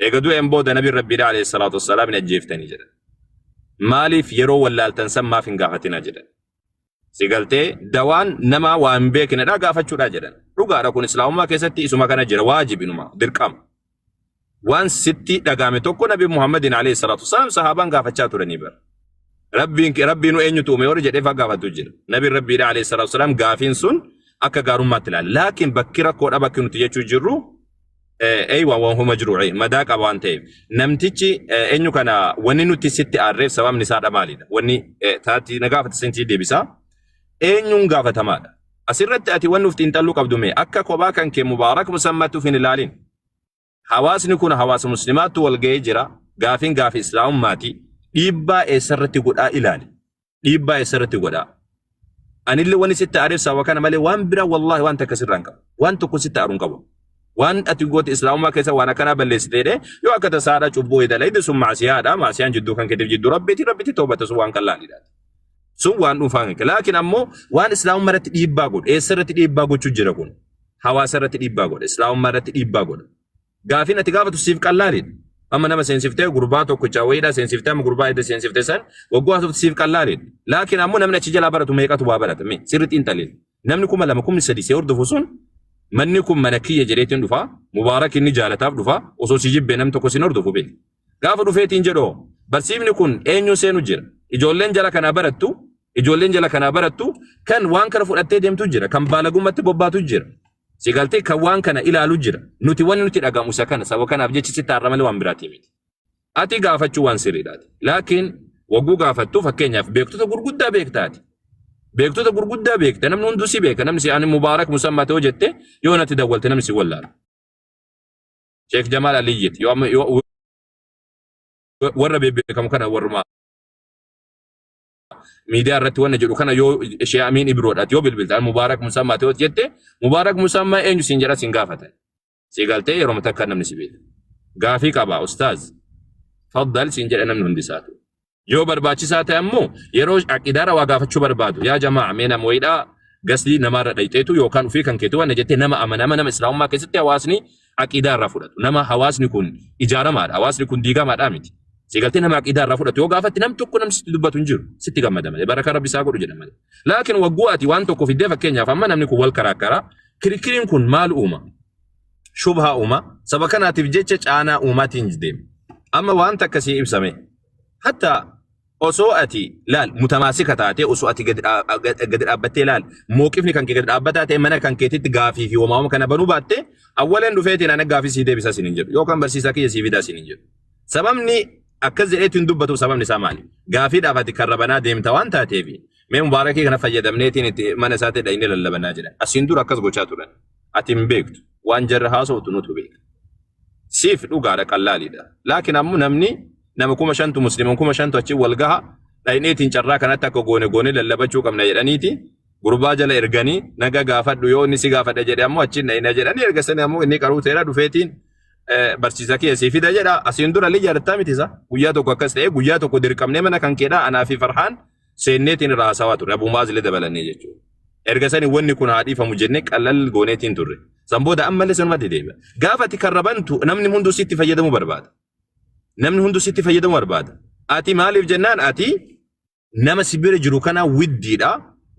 eega du'een booda nabi rabbiidha alayhi salaatu wassalaam hin ajjeeftanii jedhan maaliif yeroo wallaaltan san maaf hin gaafatina jedhan sigaltee dawaan nama waan beeknedha gaafachuudha jedhan dhugaadha kun islaamummaa keessatti isuma kana jira waajibinuma dirqama waan sitti dhagaame tokko nabi Muhammadin alayhi salatu wassalaam sahaabaan gaafachaa turanii bar rabbiin eenyutu uume warri jedhee gaafatu jira nabi rabbiidha alayhi salatu wassalaam gaafiin sun akka gaarummaatti ilaala laakiin bakki rakkoodha bakki nuti jechuu jirru aywa waan huma jiruu'i madaa qaba waan ta'eef namtichi eenyu kana wanni nuti sitti aarreef sababni isaadha maalidha wanni taati na gaafata sentii deebisaa eenyuun gaafatamaadha asirratti ati wanni uftiin xalluu qabdu mee akka kophaa kan kee mubaarak musammaatuuf hin ilaalin hawaasni kun hawaasa muslimaatu wal ga'ee jira gaafiin gaafii islaamummaati dhiibbaa eessarratti godhaa ilaali dhiibbaa eessarratti godhaa anillee wanni sitti aareef sababa kana malee waan bira wallahi waan takka sirraan qabu waan tokko sitti aaruun qabu waan ati gooti islaamummaa keessa waan akkana balleessiteedhe yoo akka tasaadha cubbuu idalayde sun maasiyaan jidduu kan keetiif jidduu rabbitti toobata sun waan qallaanidha sun waan dhuunfaan ke laakiin ammoo waan islaamummaa irratti dhiibbaa godhu eessarratti dhiibbaa gochuu jira kun hawaasa irratti dhiibbaa godha islaamummaa irratti dhiibbaa godha gaafiin ati gaafatu siif qallaalidha amma nama seensiftee gurbaa tokkicha wayiidha seensiftee amma gurbaa edda seensiftee san wagguu haasoftu siif qallaalidha laakiin ammoo namni achi jalaa baratu meeqatu waa barata mee sirriitti hin talin namni 2,300 see hordofu sun manni kun mana kiyya jedheetiin dhufa mubaarak inni jaalataaf dhufa osoo si jibbee nam tokko sin hordofu beek gaafa dhufeetiin jedhoo barsiifni kun eenyu seenu jira ijoolleen jala kanaa barattu kan waan kana fudhattee deemtu jira kan baalagummatti bobbaatu jira sigaltee kan waan kana ilaalu jira nuti wanni nuti dhagamu isa kana sababa kanaaf jechi sitti har'a malee waan biraatii miti ati gaafachuu waan sirriidhaati laakiin wagguu gaafattu fakkeenyaaf beektota gurguddaa beektaati beektota gurguddaa beekta namni hunduu si beeka namni si ani mubaarak musammaa ta'uu jette yoo natti dawwalte namni si wallaala Sheekh Jamaal Aliyyit yoo warra beekamu kana warruma miidiyaa irratti wanna jedhu kana yoo Sheekh Amiin Ibroodhaati yoo bilbiltaan mubaarak musammaa ta'uu jette mubaarak musammaa eenyu siin jedha siin gaafatan si galtee yeroo takka namni si beeka gaafii qaba ustaaz faddal siin jedha namni hundi isaatu yoo barbaachisaa ta'e ammoo yeroo aqidaara waa gaafachuu barbaadu yaa jamaa mee nama wayiidhaa gasdii namarra dhayxeetu yookaan ufii kan keetu waan jettee nama amanama nama islaamummaa keessatti hawaasni aqidaarraa fudhatu nama hawaasni kun ijaaramaadha hawaasni kun diigamaadha miti sigaltee nama aqidaarraa fudhatu yoo gaafatti nam tokko namni sitti dubbatu hin jiru sitti gammada malee baraka rabbi isaa godhu jedha malee laakiin wagguu ati waan tokko fiddee fakkeenyaaf amma namni kun wal karaakkaraa kirikiriin kun maal uuma shubhaa uuma saba kanaatiif jecha caanaa uumaatiin deema amma waan takka sii ibsame hatta osoo ati laal mutamaasika taatee osoo ati gadi dhaabbattee laal mooqifni kan kee gadi dhaabbataa ta'e mana kan keetitti gaafii fi uumaama kana banuu baatte awwaleen dhufeetiin ana gaafii sii deebisa siin hin jedhu yookaan barsiisaa kiyya sii fidaa siin hin jedhu sababni akkas jedheetiin dubbatu sababni isaa maali gaafiidhaaf ati karrabanaa deemta waan taateef mee mubaarakii kana fayyadamneetiin itti mana isaatti dhayinee lallabanaa jedhan asiin dura akkas gochaa turan ati hin beektu waan jarra haasoftu nutu beeka siif dhugaadha qallaaliidha laakiin ammoo namni nama 5,000 musliman 5,000 achi wal gaha dhayneetiin carraa kanatti akka goone lallabachuu qabna jedhaniiti gurbaa jala erganii naga gaafadhu yoo inni si gaafadha jedhe ammoo achi dhayna jedhanii ergasanii ammoo inni qaruu ta'eera dhufeetiin barsiisa kee si fida jedha asiin dura li yaadatta miti isa guyyaa tokko akkas ta'e guyyaa tokko dirqamnee mana kan keedha anaa fi farhaan seenneetiin irraa haasawaa ture Abuu Maazile dabalannee jechuudha ergasanii wanni kun haadhiifamu jennee qallal gooneetiin turre san booda ammallee sanumatti deebi'a gaafa ati karrabantu namni hunduu sitti fayyadamuu barbaada namni hunduu sitti fayyadamuu barbaada ati maaliif jennaan ati nama si bira jiru kana widdiidha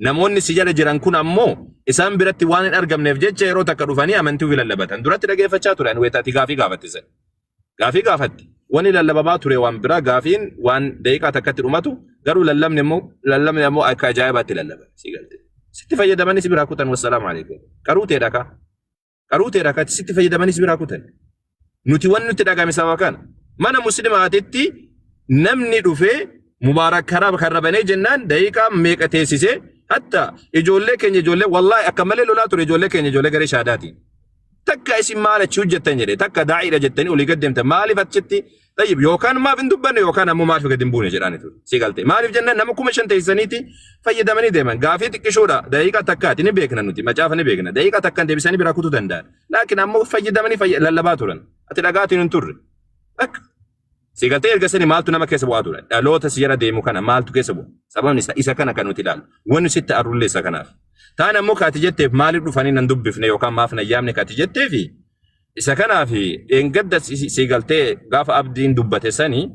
namoonni si jala jiran kun ammoo isaan biratti waan hin argamneef jecha yeroo takka dhufanii amantii ofii lallabatan duratti dhageeffachaa turan weetaati gaafii gaafatti wani lallabaa ture waan bira gaafiin waan daqiiqaa takkatti dhumatu garuu lallabni immoo akka ajaa'ibaatti lallaba si galte sitti fayyadamanis biraa kutan wassalaamu alaikum qaruuteedha ka sitti fayyadamanis biraa kutan nuti wan nuti dhagame sababa kana mana muslimaatitti namni dhufee mubaarak karrabanee jennaan daqiiqaa meeqa teessisee hatta ijoollee keenya ijoollee wallahi akka malee lolaa ture ijoollee keenya ijoollee garee shaadaati takka isin maal achi hojjettan jedhe takka daa'iidha jettanii olii gaddeemtan maaliif achitti tayyib yookaan maaf hin dubbanne yookaan ammoo maaliif gad hin buune jedhaani ture si galte maaliif jennaan nama 5,000 teessaniiti fayyadamanii deeman gaafii xiqqishoodha daqiiqaa takkaati ni beekna nuti macaafa ni beekna daqiiqaa takkaan deebisanii biraa kutuu danda'an laakiin ammoo fayyadamanii lallabaa turan ati dhagaatiin hin turre akka si galte ergasanii maaltu nama keessa bu'aa ture dhaloota si jara deemu kana maaltu keessa bu'a sababni isa kana kan nuti ilaalu wanni sitti arrullee isa kanaaf taan ammoo kaati jetteef maaliif dhufanii nan dubbifne yookaan maaf na yaamne kaati jetteefi isa kanaaf engadda si galtee gaafa abdiin dubbate sanii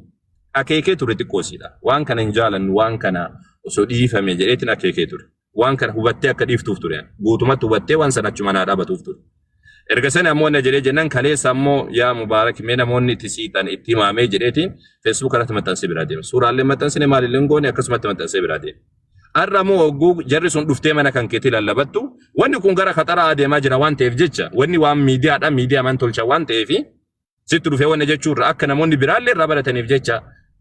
akeekee ture xiqqoosiidha waan kana hin jaalannu waan kana osoo dhiifame jedheetiin akeekee ture waan kana hubattee akka dhiiftuuf ture guutumatti hubattee waan sana achuma naa dhaabatuuf ture erga sana ammoo na jedhee jennan kaleessa ammoo yaa mubaarak mee namoonni itti siitan itti himaamee jedheetiin feesbuuk irratti maxxansee biraa deema suuraallee maxxansine maalillee hin goone akkasumatti maxxansee biraa deema har'a ammoo hogguu jarri sun dhuftee mana kan keetii lallabattu wanni kun gara khaxaraa adeemaa jira waan ta'eef jecha wanni waan miidiyaa man tolcha waan ta'eef sitti dhufee wanna jechuurra akka namoonni biraallee irraa barataniif jecha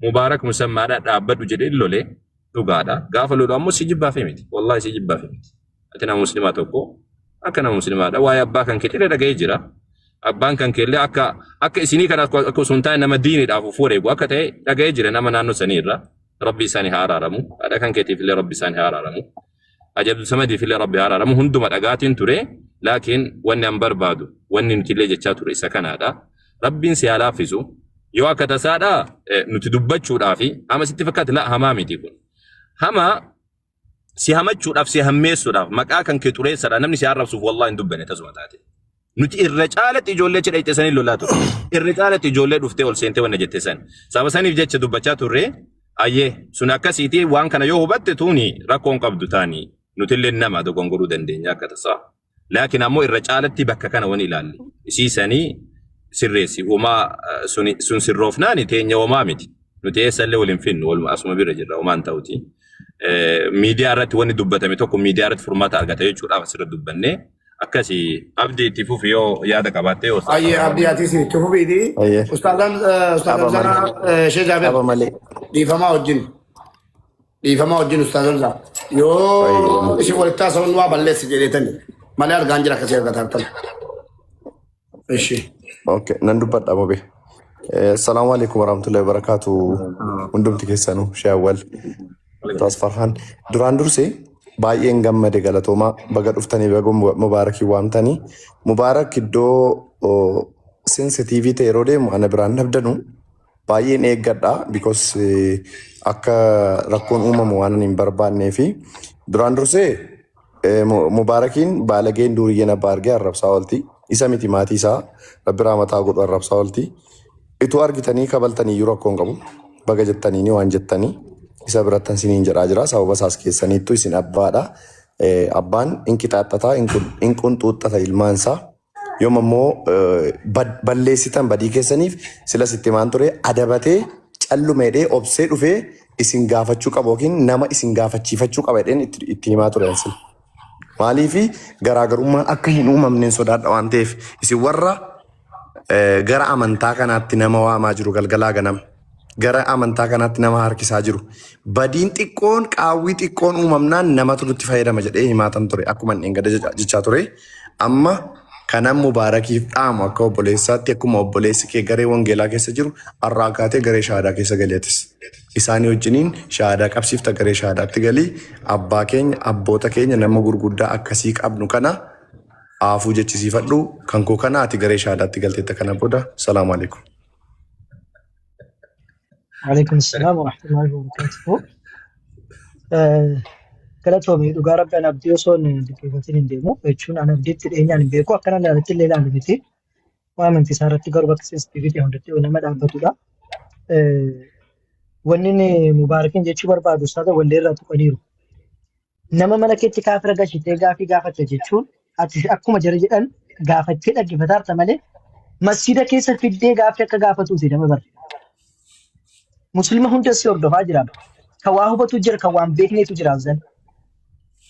mubaarak musammaadhaa dhaabbadhu jedhee lolee dhugaadha gaafa lolu ammoo si jibbaafee miti wallahi si jibbaafee miti ati nama muslimaa tokko akka nama muslimaadha waa'ee abbaa kan keetii dhaga'ee jira abbaan kan keellee akka isinii kana akka osoo hin taane nama diiniidhaaf fuudheegu akka ta'e dhaga'ee jira nama naannoo saniirra rabbi isaanii haa araaramu haadha kan keetiif illee rabbi isaanii haa araaramu ajabdu samadiif illee rabbi haa araaramu hunduma dhagaatiin ture laakiin wanni an barbaadu wanni nuti illee jechaa ture isa kanaadha rabbiin si haa laaffisu yoo akka tasaadha nuti dubbachuudhaafi hama sitti fakkaate la hamaa miti kun hama si hamachuudhaaf si hammeessuudhaaf maqaa kan kee xureessadha namni si arrabsuuf wallahi hin dubbane tasuma taate nuti irra caalatti ijoollee cidha ittesanii lolaa ture irra caalatti ijoollee dhuftee ol seentee wanna jette san sababa saniif jecha dubbachaa turre ayyee sun akkasiitii waan kana yoo hubatte tuuni rakkoon qabdu taani nuti illee nama dogongoruu dandeenya akka tasaa laakiin ammoo irra caalatti bakka kana wani ilaalle isiisanii sirreessi uumaa sun sirroofnaani teenya uumaa miti nuti eessallee waliin finnu waluma asuma bira jirra uumaan ta'uti miidiyaa irratti wanni dubbatame tokko miidiyaa irratti furmaata argata jechuudhaaf asirra dubbanne akkasi abdii itti fufi yoo yaada qabaatte yoo ayyee abdii ati isin itti fufiiti ustaadaan sana shee jaabeer dhiifamaa wajjin ustaadaan sana yoo isin walitti haasawun waa balleessi jedheetani malee argaan jira akkasii argatartan ishi okay nan dubbadha mobe assalamu alaikum warahmatullahi wabarakatuh hundumti keessanuu shaawwal ras farhan duraan dursee baay'een gammade galatooma baga dhuftanii baga mubaarakii waamtanii mubaarak iddoo sensitivii ta'e yeroo deemu ana biraan nabdanu baay'een eeggadha because akka rakkoon uumamu waan hin barbaannee fi duraan dursee mubaarakiin baalageen duuriyyeen abbaa argee arrabsaa oolti isa miti maatii isaa rabbi raamataa godhu arrabsaa oolti ituu argitanii kabaltanii yeroo rakkoon qabu baga jettanii ni waan jettanii isa birattan siniin jedhaa jira sababa isaas keessaniittu isin abbaadha abbaan inqixaaxxataa inqunxuuxxata ilmaansaa yoom ammoo balleessitan badii keessaniif sila sitti maan ture adabatee callumeedhee obsee dhufee isin gaafachuu qabu yookiin nama isin gaafachiifachuu qaba jedheen itti himaa ture sila maaliifi garaagarummaan akka hin uumamneen sodaadha waan ta'eef isin warra gara amantaa kanaatti nama waamaa jiru galgalaa ganama gara amantaa kanaatti nama harkisaa jiru badiin xiqqoon qaawwii xiqqoon uumamnaan namatu nutti fayyadama jedhee himaatan ture akkuma dhingada jechaa ture amma kanan mubaarakiif dhaamu akka obboleessaatti akkuma obboleessi kee garee wangeelaa keessa jiru arraa kaatee garee shaadaa keessa galeetis isaanii wajjiniin shaadaa qabsiifta garee shaadaatti galii abbaa keenya abboota keenya nama gurguddaa akkasii qabnu kana aafuu jechisiifadhu kan koo kana ati garee shaadaatti galteetta kana booda salaamu alaikum. عليكم السلام ورحمة الله وبركاته. galatoomii dhugaa rabbi ana abdii osoo dhiqeeffatiin hin deemu jechuun ana abdiitti dhiyeenyaan hin beeku akkana ilaalatti illee ilaalu miti waa amantii isaa irratti garuu bakka sensitiivitii hundatti nama dhaabbatudha. Wanni mubaarakiin jechuu barbaadu usaata wallee irraa tuqaniiru. Nama mana keetti kaafira gashitee gaafii gaafatte jechuun ati akkuma jara jedhan gaafattee dhaggeeffataarta malee masjiida keessa fiddee gaafii akka gaafatuuti nama barre. Musliima hunda si hordofaa jira. Kan waa hubatu jira, kan waan beekneetu jira zan.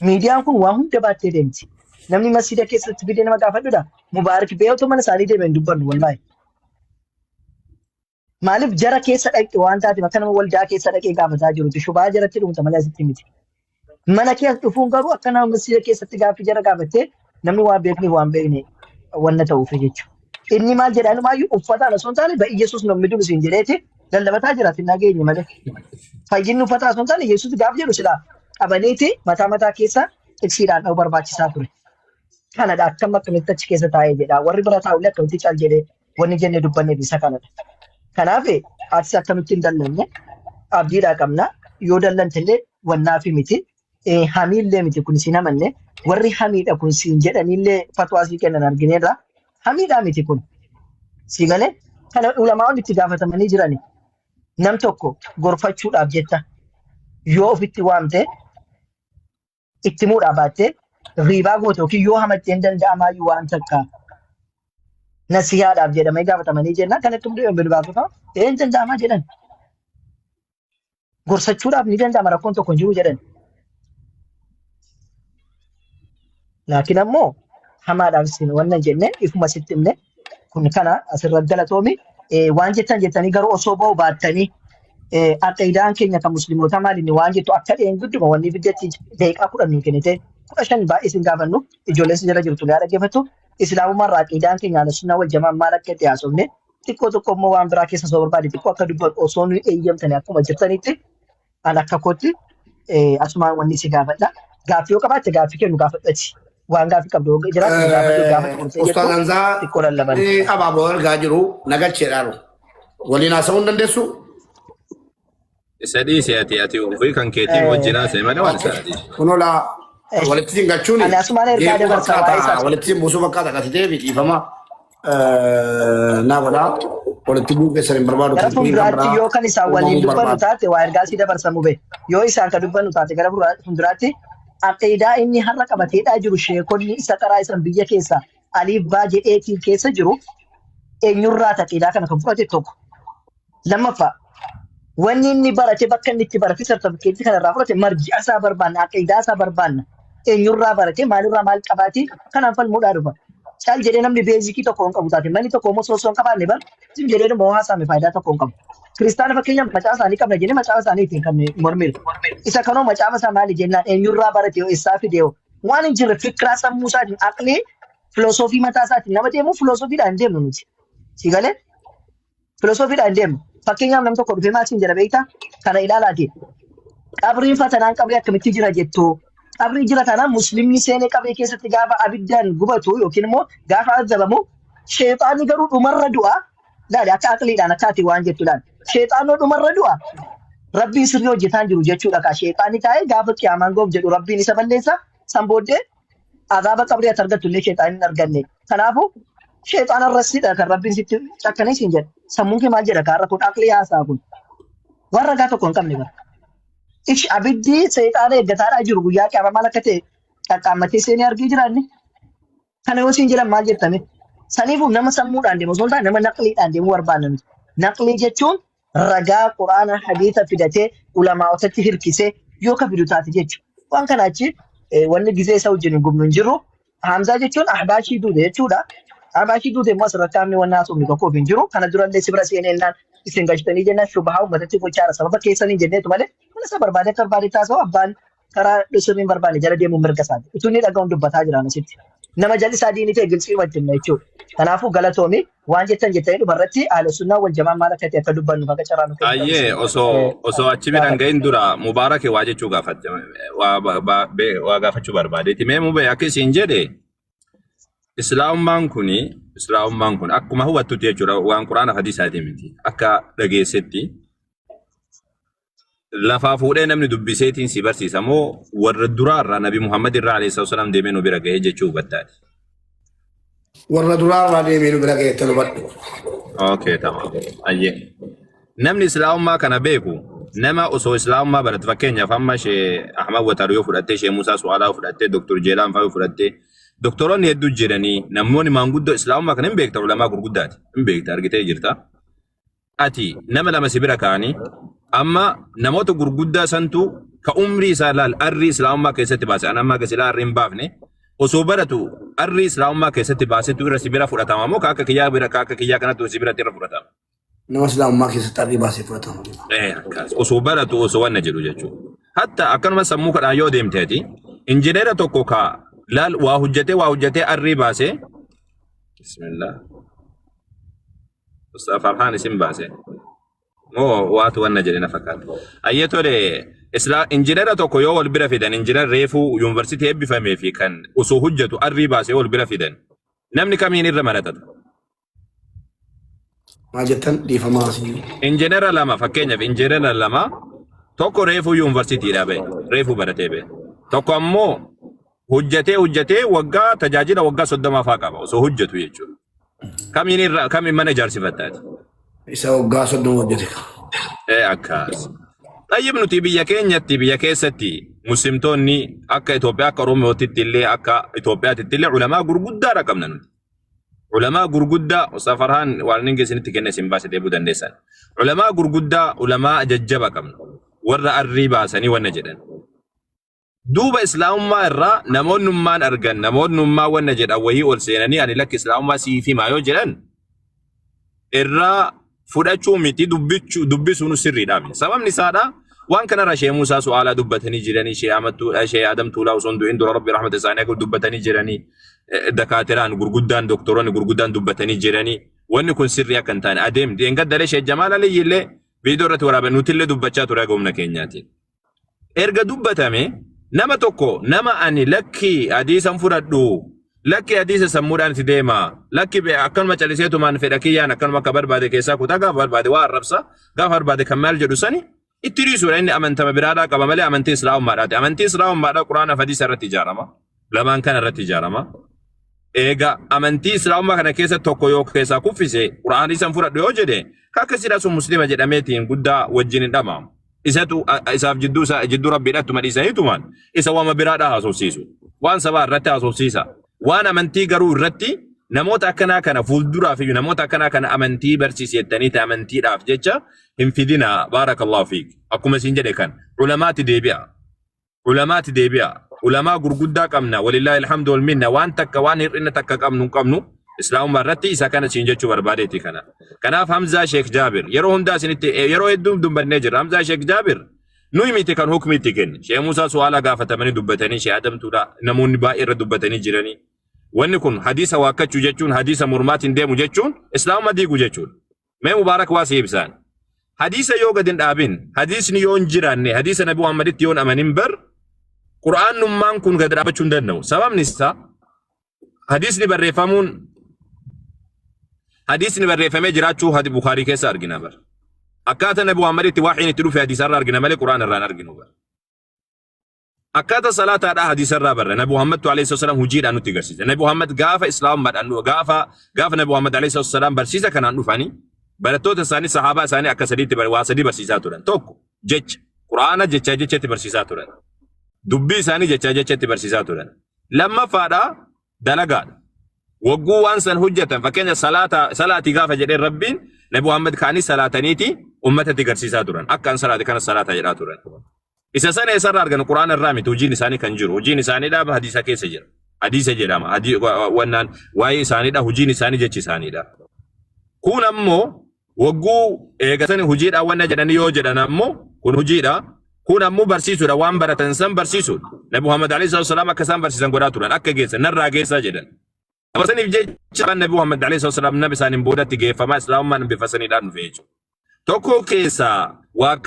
Miidiyaan kun waa hunda baattee deemti. Namni masjiida keessatti fidee nama gaafadhuudha. Mubaarak beeyatu mana isaanii deemee hin dubbannu wallahi. Maaliif jara keessa dhaqxe waan taateef akka nama waldaa keessa dhaqee gaafataa jirutti shubaa jaratti dhumta malee asitti miti. Mana keessa dhufuun garuu akka nama masjiida keessatti gaaffii jara gaafattee namni waan beekneef waan beekne wanna ta'uuf jechuudha. Inni maal jedhaan maayyuu uffataan osoo hin taane ba'i Yesuus namni dubbisi hin jedheeti lallabataa jiraati hin dhageenye malee. Fayyinni uffataa osoo hin taane Yesuus gaaf jedhu silaa qabaneeti mataa keessa tiksiidhaan dha'u barbaachisaa ture. Kanadha akkam akkamitti achi keessa taa'ee jedha. Warri bira taa'ullee akkamitti caal jedhee wanni jennee dubbanneef isa kanadha. Kanaaf ati akkamitti hin dallanne abdiidhaa qabna. Yoo dallantillee wannaaf miti. Hamiillee miti kun siin amanne. Warri hamiidha kun siin jedhanillee fatwaasii kennan argineerra. Hamiidhaa miti kun. Si galee kana ulamaa itti gaafatamanii jirani. Nam tokko gorfachuudhaaf jecha yoo ofitti waamte itti muudhaa baattee riibaa goote yookiin yoo hamattee hin danda'amaayyuu waan takka nasihaadhaaf jedhamee gaafatamanii jenna kanatti hundee hin bilbaafata hin danda'amaa jedhan gorsachuudhaaf ni danda'ama rakkoon tokko hin jiru jedhan. Laakiin ammoo hamaadhaaf isin wannan jenne ifuma sitti himne kun kana asirratti galatoomi waan jettanii garuu osoo ba'u baattanii aqiidaan keenya kan musliimotaa maaliin waan jettu akka dheen gudduma wanni biddeetti daqiiqaa 10 kennite 15 baay'ee isin gaafannu ijoolleen si jala jirtu gaa dhaggeeffattu islaamummaa irraa aqiidaan keenya ala sunnaa wal jamaan maal akka itti haasofne xiqqoo tokko immoo waan biraa keessa soo barbaade xiqqoo akka dubbatu osoo nu eeyyamtanii akkuma jirtanitti an akka kootti asumaan wanni si gaafadha. Gaaffii yoo qabaatte gaaffii kennu gaafadhati. Waan gaaffii qabdu jiraatu gaafadhu. Ustaaz Hamzaa abaaboo argaa jiru nagalcheedhaan waliin haasa'uu hin dandeessu. Sadii si'ati ati ofii kan keetiin wajjin haasa'e malee waan isaati. Kunola walitti siin galchuun ani asumaan ergaa dabarsaa waa'ee isaa walitti siin buusuu fakkaata qasitee fi dhiifama naa godhaa walitti bu'uu keessan hin barbaadu. Gara fuulduraatti yoo kan isaan waliin dubbannu taate waa ergaa sii dabarsamu bee yoo isaan kan dubbannu taate gara fuulduraatti aqiidaa inni har'a qabateedhaa jiru sheekonni isa qaraa isan biyya keessa aliif baa jedheetiin keessa jiru eenyurraa aqiidaa kana kan fudhate tokko. Lammaffaa wanni inni barate bakka inni itti barate sartifikeetii kanarraa fudhate marji'a isaa barbaanna aqiidaa isaa barbaanna eenyurraa barate maalirraa maal qabaati kanaan falmuudhaa dhufa. Caal jedhee namni beezikii tokko hin qabu taate manni tokko immoo osoo hin qabaanne bar sim jedhee immoo haasaame faayidaa tokko hin qabu. Kiristaana fakkeenyaaf macaafa isaanii qabna jennee macaafa isaanii ittiin kan mormiru. Isa kanoo macaafa isaa maali jennaan eenyurraa barate yoo eessaa fide waan hin jirre fikiraa sammuu isaatiin aqlee filosoofii mataa isaatiin nama deemu filosoofiidhaan hin deemnu nuti. Si galee filosoofiidhaan hin deemnu. Fakkeenyaaf nam tokko dhufee maal siin jedha beektaa kana ilaalaati. Qabriin fatanaan qabree akkamitti jira jettuu qabrii jira tanaan muslimni seenee qabree keessatti gaafa abiddaan gubatu yookiin immoo gaafa azabamu sheexaanni garuu dhumarra du'a laali akka aqliidhaan akka ati waan jettuudhaan sheexaanoo dhumarra du'a rabbiin sirrii hojjetaan jiru jechuudha kaa sheexaanni taa'ee gaafa qiyaamaan goof jedhu rabbiin isa balleessa san booddee azaaba qabrii ati argattu illee sheexaanni hin arganne kanaafuu sheexaana rassidha kan rabbiin sitti cakkanee siin jedha sammuun kee maal jedha kaarra kun aqlii haasaa kun waan ragaa tokko hin qabne bara. Ishi abiddi seexaana eeggataadhaa jiru guyyaa qiyaamaa maal akka ta'e qaqqaammatee seenee argee jiraanne. Kana yoo siin jedhan maal jettame saniifuu nama sammuudhaan deemu osoo hin taane nama naqliidhaan deemuu barbaanna nuti. Naqlii jechuun ragaa quraana hadiisa fidatee ulamaa'otatti hirkisee yoo ka fidu taate jechuudha. Waan kana achi wanni gizee isa wajjin hin gubnu hin jiru. Hamzaa jechuun ahbaashii duude jechuudha. Ahbaashii duude immoo asirratti hamni waan haasofni tokkoof hin jiru. Kana durallee si bira seeneennaan isin galchitanii jennaan shubahaa uummatatti gochaara sababa keessanii jenneetu malee mana isa barbaade taasoo abbaan karaa sirriin barbaade jala deemuun mirga isaati. Utuu inni dhaga'uun dubbataa jiraan asitti. Nama jalli isaa diinii ta'e gilxii wajjin jechuudha. Kanaafuu galatoomi waan jettanii dhumarratti haala sunnaa wal jamaan maal akka ta'e akka dubbannu akka carraa nuti. Ayyee osoo achi midhaan gahin dura mubaarakee waa jechuu gaafatte waa gaafachuu barbaadeeti. Mee mubee akka isin jedhe Islaamummaan kun akkuma hubattutti jechuudha waan quraana hadiisaatii miti akka dhageessetti lafaa fuudhee namni dubbiseetiin si barsiisa moo warra duraarraa Nabi Muhammad irraa alayhi salaam deemee nu bira ga'ee jechuu hubattaati. Warra duraarraa deemee nu bira ga'ee hubadhu. Okay tamam. Ayyee namni Islaamummaa kana beeku nama osoo Islaamummaa barate fakkeenyaaf amma Shee Ahmad Wataru yoo fudhattee Shee Musaa Su'aalaa fudhattee Dr. Jeelaan fa'aa fudhattee doktoroonni hedduu jedhanii namoonni maanguddoo Islaamummaa kana hin beekta ulamaa gurguddaati hin beekta argitee jirta. Ati nama lama si bira kaanii Amma namoota gurguddaa santu ka umrii isaa laal arrii islaamummaa keessatti baase an amma gasilaa arrii hin baafne osoo baratu arrii islaamummaa keessatti baasetu irra sibira fudhatama moo ka akka kiyyaa bira ka akka kiyyaa kanatti sibiratti irra fudhatama. Nama islaamummaa keessatti arrii baasee fudhatama. Osoo baratu osoo wanna jedhu jechuudha. Hatta akkanuma sammuu kadhaan yoo deemteeti injineera tokko ka laal waa hojjetee arrii baasee bismillah Ustaz Farhan isin baasee moo waatu wanna jedhina fakkaata. Ayyetole injineera tokko yoo wal bira fidan injineer reefuu yuunivarsiitii eebbifamee fi kan osoo hojjetu arrii baasee wal bira fidan namni kamiin irra maratata. Maal jettan dhiifamaa asii. Injineera lama fakkeenyaaf injineera lama tokko reefuu yuunivarsiitiidhaa ba'e reefuu baratee ba'e tokko ammoo hojjetee waggaa tajaajila waggaa 30 faa qaba osoo hojjetu jechuudha. Kamiin mana ijaarsifattaati. Isa waggaa 30 hojjete. Akkas. Tayyib nuti biyya keenyatti biyya keessatti muslimtoonni akka Itoophiyaa akka Oromootti illee akka Itoophiyaatti illee ulamaa gurguddaa qabna nuti. Ulamaa gurguddaa Ustaz Farhan waan inni isinitti kenne isin baasee deebuu dandeessan. Ulamaa gurguddaa ulamaa jajjaba qabna. Warra arrii baasanii wanna jedhan. Duuba islaamummaa irraa namoonnummaan argan namoonnummaa wanna jedhan wayii ol seenanii ani lakki islaamummaa siifi maayoo jedhan irraa fudhachuu miti dubbisuun sirriidha. Sababni isaadha waan kanarra Shee Muusaa su'aalaa dubbatanii jiranii Shee Adam Tuulaa osoo du'in dura Rabbi rahmata isaanii akka dubbatanii jiranii dakaatiraan gurguddaan doktoroonni gurguddaan dubbatanii jiranii wanni kun sirrii akka hin taane adeem deengaddalee Shee Jamaal Aliyyi illee viidiyoo irratti waraaban nuti illee dubbachaa ture gomna keenyaatiin. Erga dubbatame nama tokko nama ani lakki hadiisan fudhadhu lakki hadiisa sammuudhaan itti deema lakki akkanuma caliseetumaan fedha kiyyaan akkanuma akka barbaade keessaa kutaa gaafa barbaade waa arrabsa gaafa barbaade kan maal jedhu sani itti riisuudha inni amantama biraadhaa qaba malee amantii islaamummaadhaati. Amantii islaamummaadhaa quraana fi hadiisa irratti ijaarama lamaan kana irratti ijaarama. Eega amantii islaamummaa kana keessa tokko yoo keessaa kuffise quraana hadiisan fudhadhu yoo jedhe kakkasidha sun muslima jedhameetiin guddaa wajjin hin dhamamu. Isatu isaaf jidduu rabbiidhaatti madhiisaniitumaan isa waama biraadhaa haasofsiisu. Waan sabaa irratti haasofsiisa. Waan amantii garuu irratti namoota akkanaa kana fuulduraa fi namoota akkanaa kana amantii barsiisettanii ta'e amantiidhaaf jecha hin fidina baarakallahu fiik. Akkuma isin jedhe kan ulamaatti deebi'a. Ulamaa gurguddaa qabna walillaahi alhamdu wal minna waan takka waan hir'ina takka qabnu islaamummaa irratti isa kana siin jechuu barbaadeeti kana. Kanaaf Hamzaa Sheekh Jaabir yeroo hundaa isinitti yeroo hedduu dubbannee jira. Hamzaa Sheekh Jaabir nuyi miti kan hukumitti kenne. Shee Muusaa su'aalaa gaafatamanii dubbatanii Shee Adam Tuulaa namoonni baay'ee irra dubbatanii jiranii. Wanni kun hadiisa waakkachuu jechuun hadiisa mormaatiin deemu jechuun islaamummaa diiguu jechuudha. Mee Mubaarak waa si ibsaan. Hadiisa yoo gad hin dhaabin hadiisni yoo hin jiraanne hadiisa Nabi Muhammaditti yoo hin amanin bar Qura'aanummaan kun gad dhaabachuu hin danda'u. Sababni isaa hadiisni barreeffamee jiraachuu hadi Bukaarii keessa argina bar. Akkaataa Nabi Muhammaditti waahiin itti dhufe hadiisarraa argina malee Qura'aan irraa hin arginu bar. Akkaataa salaataadhaa hadiisarraa barra Nabi Muhammad alayhi wasallam hojiidhaan nutti agarsiisa. Nabi Muhammad gaafa islaamummaadhaan gaafa Nabi Muhammad alayhi wasallam barsiisa kanaan dhufanii barattoota isaanii sahaabaa isaanii akka sadiitti waa sadii barsiisaa turan. Tokko jecha Qura'aana jechatti barsiisaa turan. Dubbii isaanii jechatti barsiisaa turan. Lammaffaadhaa dalagaadha. Wagguu waan san hojjetan fakkeenya salaatii gaafa jedhee Rabbiin Nabi Muhammad kaanii salaataniiti ummatatti agarsiisaa turan. Akka an salaate kana salaataa jedhaa turan. Isa sana eessarraa argan Qura'aana irraa miti hojiin isaanii kan jiru. Hojiin isaaniidha hadiisa keessa jira. Hadiisa jedhama. Wannaan waa'ee isaaniidha hojiin isaanii jechi isaaniidha. Kun ammoo wagguu eegatanii hojiidhaan wanna jedhanii yoo jedhan ammoo kun hojiidha. Kun ammoo barsiisuudha waan baratan san barsiisuudha. Nabi Muhammad alayhi wasallam akka isaan barsiisan godhaa turan akka geessan narraa geessaa jedhan. Abasaniif jecha Nabi Muhammad alayhi wasallam nabi isaaniin boodatti geeffamaa islaamummaan bifasaniidhaan dhufe jechuudha. Tokko keessaa waa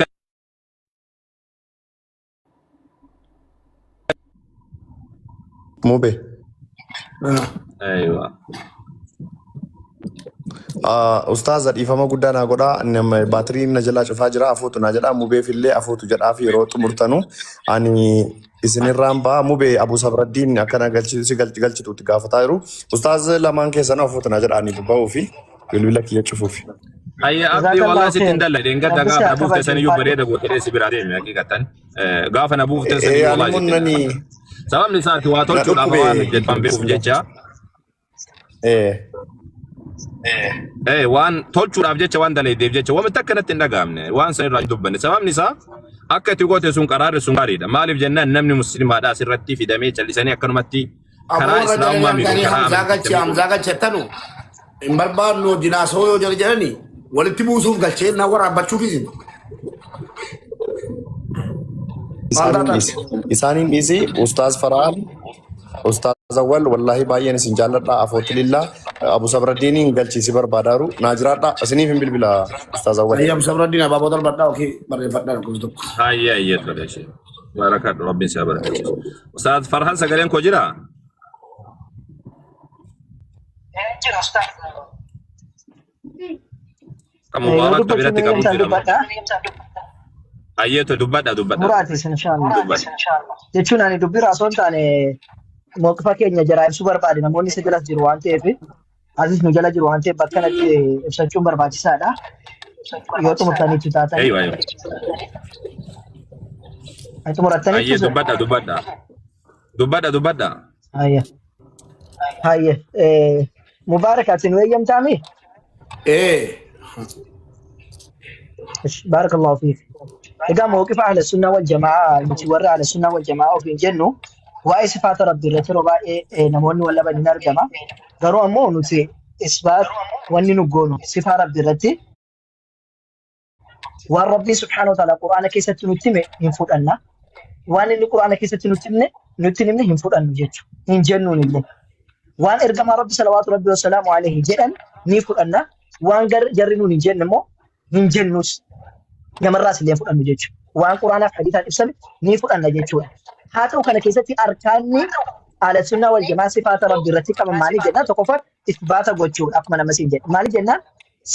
Mube. Aywa. Ustaaza dhiifama guddaa naa godhaa baatiriin na jalaa cufaa jira afuutu naa jedhaa Mubeef illee afuutu jedhaa fi yeroo xumurtanu ani isinirraan ba'a Mubee Abu Sabraddiin akkana galchituutti gaafataa jiru. Ustaaza lamaan keessan afuutu naa jedhaa ani dubba'uu fi bilbila kiyya cufuufi. Ayya abdii walaa sittin dalladhe engadda gaafa na buufte saniyyuu bareeda gootee si biraa deemi haqiqatan gaafa na buufte saniyyuu walaa sittin. Sababni isaati waa tolchuudhaaf waan hojjetan beekuuf jecha. waan tolchuudhaaf jecha waan daleedeef jecha waan takkanatti hin dhagaamne waan san irraa dubbanne sababni isaa akka itti goote sun qaraarri sun gaariidha maaliif jennaan namni muslimaadhaa asirratti fidamee callisanii akkanumatti karaa islaamummaa miidhuu Hamzaa galchettanu hin barbaadnu jinaasoo yoo jedhani walitti buusuuf galchee na waraabbachuufis isaaniin dhiisi Ustaaz Faraan Ustaaz Awwal wallahi baay'een isin jaalladha afooti lillaa Abu Sabraddiiniin galchiisi barbaadaaru naa jiraadha isiniif hin bilbila Ustaaz Awwal. Abu Sabraddiin abaaboo darbadhaa okii barreeffadhaa lakkoofsa tokko. hayyee toleeshe barakadhu rabbiin isaa barakeessu Ustaaz Farhaan sagaleen koo jira kan mubaarak biratti qabuutti nama hayyeeto dubbadha Muraatis inshallah. Jechuun ani dubbii raasoo hin taane mawqifa keenya jara ibsuu barbaade namoonni isa jalas jiru waan ta'eef asis nu jala jiru waan ta'eef bakka kanatti ibsachuun barbaachisaadha. Yoo xumurtaniitu taatan. Xumurtaniitu. hayyee dubbadha Hayye. Mubaarak ati nu eeyyamtaami? Barakallahu fiik. Egaa mawqifa ahla sunnaa wal jamaa nuti warra ahla sunnaa wal jamaa ofiin jennu waa'ee sifaata rabbii irratti yeroo baay'ee namoonni wal laban hin argama. Garuu ammoo nuti isbaat wanni nu goonu sifaa rabbii irratti waan rabbii subhaanahu wa ta'ala quraana keessatti nutti hime hin fudhanna. Waan inni quraana keessatti nutti himne hin fudhannu jechuudha. Hin jennuun illee. Waan ergamaa rabbi salawaatu rabbi wasalaamu alayhi jedhan ni fudhanna. Waan jarri nuun hin jenne immoo hin jennus. Namarraas illee fudhannu jechuudha. Waan quraanaaf hadiisaan ibsame ni fudhanna jechuudha. Haa ta'u kana keessatti arkaanni ahla sunnaa wal jamaa sifaata rabbii irratti qaban maali jennaan tokkoffaa isbaata gochuudha akkuma nama siin jedhe. Maali jennaan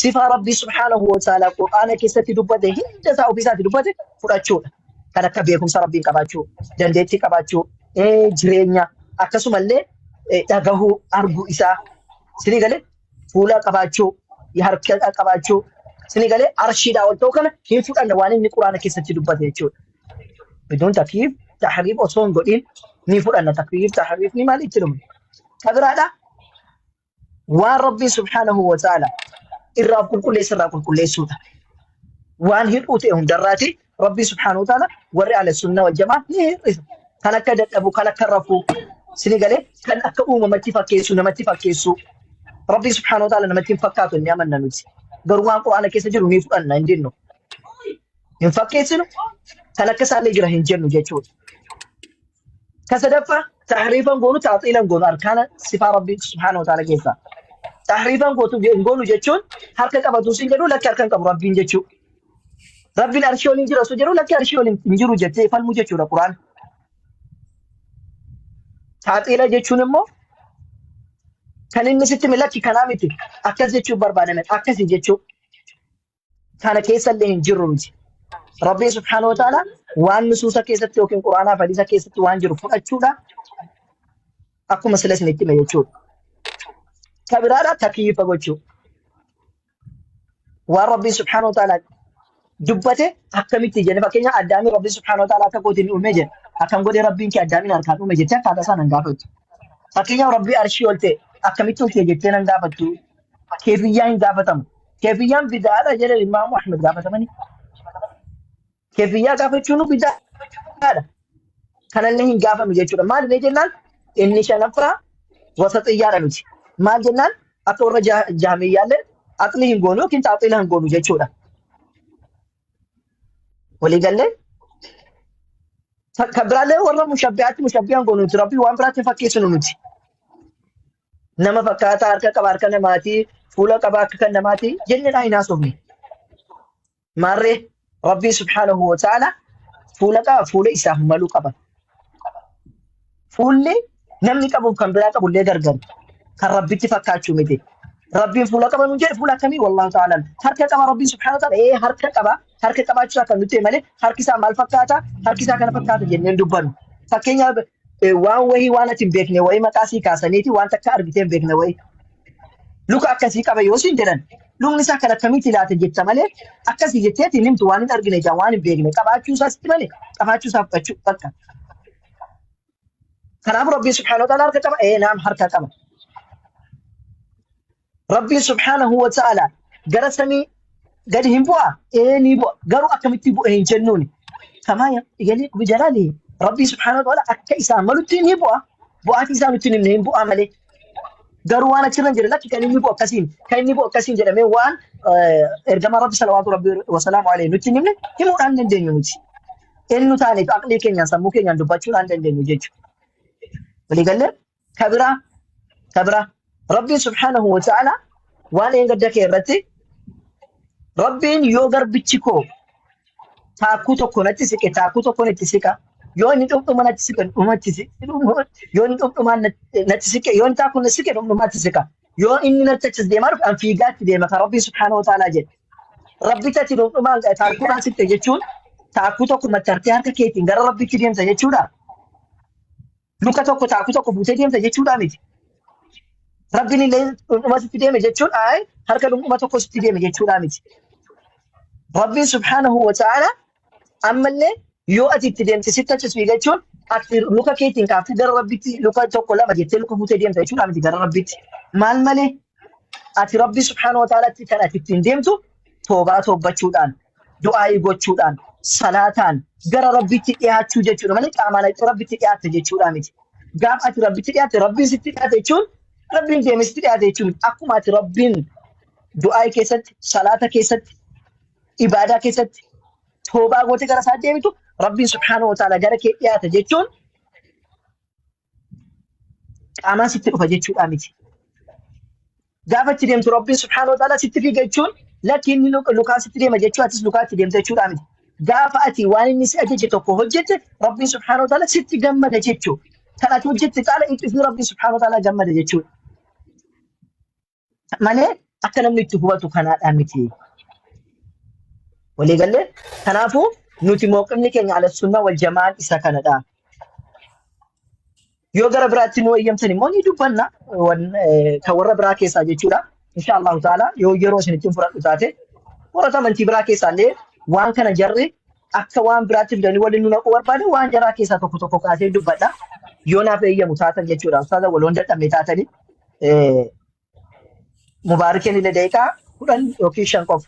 sifaa rabbii subhaanahu wa ta'ala quraana keessatti dubbate hunda isaa ofiisaatti dubbate fudhachuudha. Kan akka beekumsa rabbiin qabaachuu, dandeettii qabaachuu, jireenya akkasumallee dhagahuu arguu isaa sinii galee fuula qabaachuu, harka qabaachuu sinii galee arshiidhaa ol ta'u kana hin fudhanna waan inni quraana keessatti dubbate jechuudha. Bidoon takkiif tahriif osoo hin godhin ni fudhanna takkiif tahriif ni maal itti dhumu. Kabiraadha waan rabbiin subhaanahu wa ta'ala irraa qulqulleessuudha. Waan hir'uu ta'e hundarraati rabbii subhaanahu wa ta'ala warri ahla sunnaa wal jamaa ni hir'isu. Kan akka dadhabu, kan akka rafuu sinii galee kan akka uumamatti fakkeessu namatti fakkeessu rabbii subhaanahu wa ta'ala namatti hin fakkaatu inni amanna nuti. Garuu waan quraana keessa jiru ni fudhanna hin jennu. Hin fakkeessinu kan akka isaallee jira hin jennu jechuudha. Ka sadaffaa tahriifan goonu taaxiilan goonu arkaana sifaa rabbii subhaanahu wa ta'ala keessaa. Tahriifan goonu jechuun harka qabatu siin jedhu lakki harka hin qabu rabbiin jechuudha. Rabbiin arshii waliin jira osoo jedhu lakki arshii waliin hin jiru jettee falmu jechuudha quraana. Taaxiila jechuun immoo kan inni sitti milakki kanaa miti akkas jechuun barbaadame akkasii jechuu kana keessa illee hin jirru miti. Rabbii subhaanahu wa ta'ala waan nusuusa keessatti yookiin quraanaa fi hadiisa keessatti waan jiru fudhachuudha akkuma sila isinitti hime jechuudha. Kabiraadha takyiifa gochuu waan Rabbii subhaanahu wa ta'ala dubbate akkamitti jenne fakkeenya addaamii Rabbii subhaanahu wa ta'ala akka gootiin uume jedhe akkam godhee Rabbiin kee addaamiin harkaan uume jettee akkaataa isaan hin gaafattu. Fakkeenya Rabbii arshii ol ta'e akkamitti ol ta'e jettee nan gaafattu keefiyyaa hin gaafatamu. Keefiyyaan bidaadha jedhe Imaamu Ahmed gaafatamanii. Keefiyyaa gaafachuun bidaadha. Kanallee hin gaafamu jechuudha. Maal jennaan inni shanaffaa wasatiyyaadha nuti. Maal jennaan akka warra jaamiyyaallee aqlii hin goonu yookiin taaxiila hin goonu jechuudha. Waliigallee kan biraallee warra mushabbihaan goonu nuti rabbii waan biraatti fakkeessinu nuti. Nama fakkaataa harka qaba harka namaatii fuula qaba akka kan namaatii jennedhaa hin haasofne. Maarree rabbii subhaanahu wa ta'ala fuula qaba fuula isaaf maluu qaba. Fuulli namni qabuuf kan biraa qabullee gargar kan rabbitti fakkaachuu miti. Rabbiin fuula qaba nuun jedhe fuula akkamii wallahu ta'ala harka qaba rabbiin subhaanahu wa ta'ala harka qaba harka qabaachuusaa kan nuti malee harki isaa maal fakkaata harki isaa kana fakkaata jenneen dubbannu. Fakkeenyaaf waan wayii waan ati hin beekne wayii maqaa sii kaasaniiti waan takka argitee hin beekne wayii. Luka akkasii qaba yoo siin jedhan lukni isaa kan akkamitti laata jetta malee akkasii jetteeti hin himtu waan hin argine ijaan waan hin beekne qabaachuusaa sitti malee qabaachuusaa fudhachuu bakka. Kanaaf Rabbii subhaanahu wa ta'ala harka qaba naam harka qaba. Rabbiin subhaanahu wa ta'ala gara samii gadi hin bu'aa? Ni bu'a. Garuu akkamitti bu'e hin jennuuni. Kamaa yaliiqu bijalaalihi. Rabbii subhaanahu wa ta'ala akka isaan malutti ni bu'a. Bu'aatii isaa nutti himne hin bu'aa malee. Garuu waan achirra hin jirre lakki kan inni bu'u akkasiin kan inni bu'u akkasiin jedhamee waan ergamaa Rabbi salawaatu Rabbi wasalaamu alayhi nutti himne himuudhaan dandeenyu nuti. Eenyu taaneef aqlii keenyaan sammuu keenyaan dubbachuudhaan dandeenyu jechuudha. Waliigallee kabira Rabbiin subhaanahu wa ta'ala waan eengadda kee irratti Rabbiin yoo garbichi koo taakkuu tokko natti siqe taakkuu tokko natti siqa. Yoo inni dhumdhuma natti siqe dhumatti siqa. Yoo inni dhumdhumaan natti siqe yoo inni taakkuu natti siqe dhumdhumaatti siqa. Yoo inni natti achis deemaa dhufe an fiigaatti deema kan Rabbiin subhaanahu wa ta'ala jedhe. Rabbi tati dhumdhumaan taakkuudhaan siqte jechuun taakkuu tokko maxxartee harka keetiin gara Rabbitti deemta jechuudha. Luka tokko taakkuu tokko fuutee deemta jechuudha miti. Rabbiin illee dhumdhuma sitti deeme jechuun harka dhumdhuma tokko sitti deeme jechuudha miti. Rabbiin subhaanahu wa ta'ala ammallee yoo ati itti deemte sitti achis fiigachuun ati luka keetiin kaaftee gara Rabbitti luka tokko lama jettee luka fuutee deemta jechuudha miti gara Rabbitti. Maal malee ati Rabbi subhaanahu wa ta'alaatti kan ati ittiin deemtu toobaa toobbachuudhaan, du'aayii gochuudhaan, salaataan gara Rabbitti dhiyaachuu jechuudha malee qaamaan Rabbitti dhiyaatte jechuudha miti. Gaafa ati Rabbitti dhiyaatte Rabbiin sitti dhiyaate jechuun Rabbiin deeme sitti dhiyaate jechuun akkuma ati Rabbiin du'aayii keessatti, salaata keessatti, ibaadaa keessatti toobaa gootee gara isaa deemitu Rabbiin subhaanahu wa ta'ala gara kee dhiyaata jechuun qaamaan sitti dhufa jechuudha miti. Gaafa itti deemtu Rabbiin subhaanahu wa ta'ala sitti fiiga jechuun lakki inni lukaa sitti deema jechuu atis lukaa itti deemta jechuudha miti. Gaafa ati waan inni si ajaje tokko hojjette Rabbiin subhaanahu wa ta'ala sitti gammada jechuu. Kan ati hojjette caala itti Rabbiin subhaanahu wa ta'ala gammada jechuudha. Malee akka namni itti hubatu kanaadhaan miti. Waliigallee kanaafuu nuti mooqifni keenya ala sunnaa wal jamaan isa kanadha. Yoo gara biraatti nu eeyyamtan immoo ni dubbanna kan warra biraa keessaa jechuudha. Inshaallahu ta'ala yoo yeroo isin ittiin fudhadhu taate warra amantii biraa keessaallee waan kana jarri akka waan biraatti fidanii waliin nu naquu barbaade waan jaraa keessaa tokko tokko kaasee dubbadha. Yoo naaf eeyyamu taatan jechuudha. Ustaaza waloon dadhabne taatanii mubaarikeen illee daqiiqaa 10 yookiin 5 qofa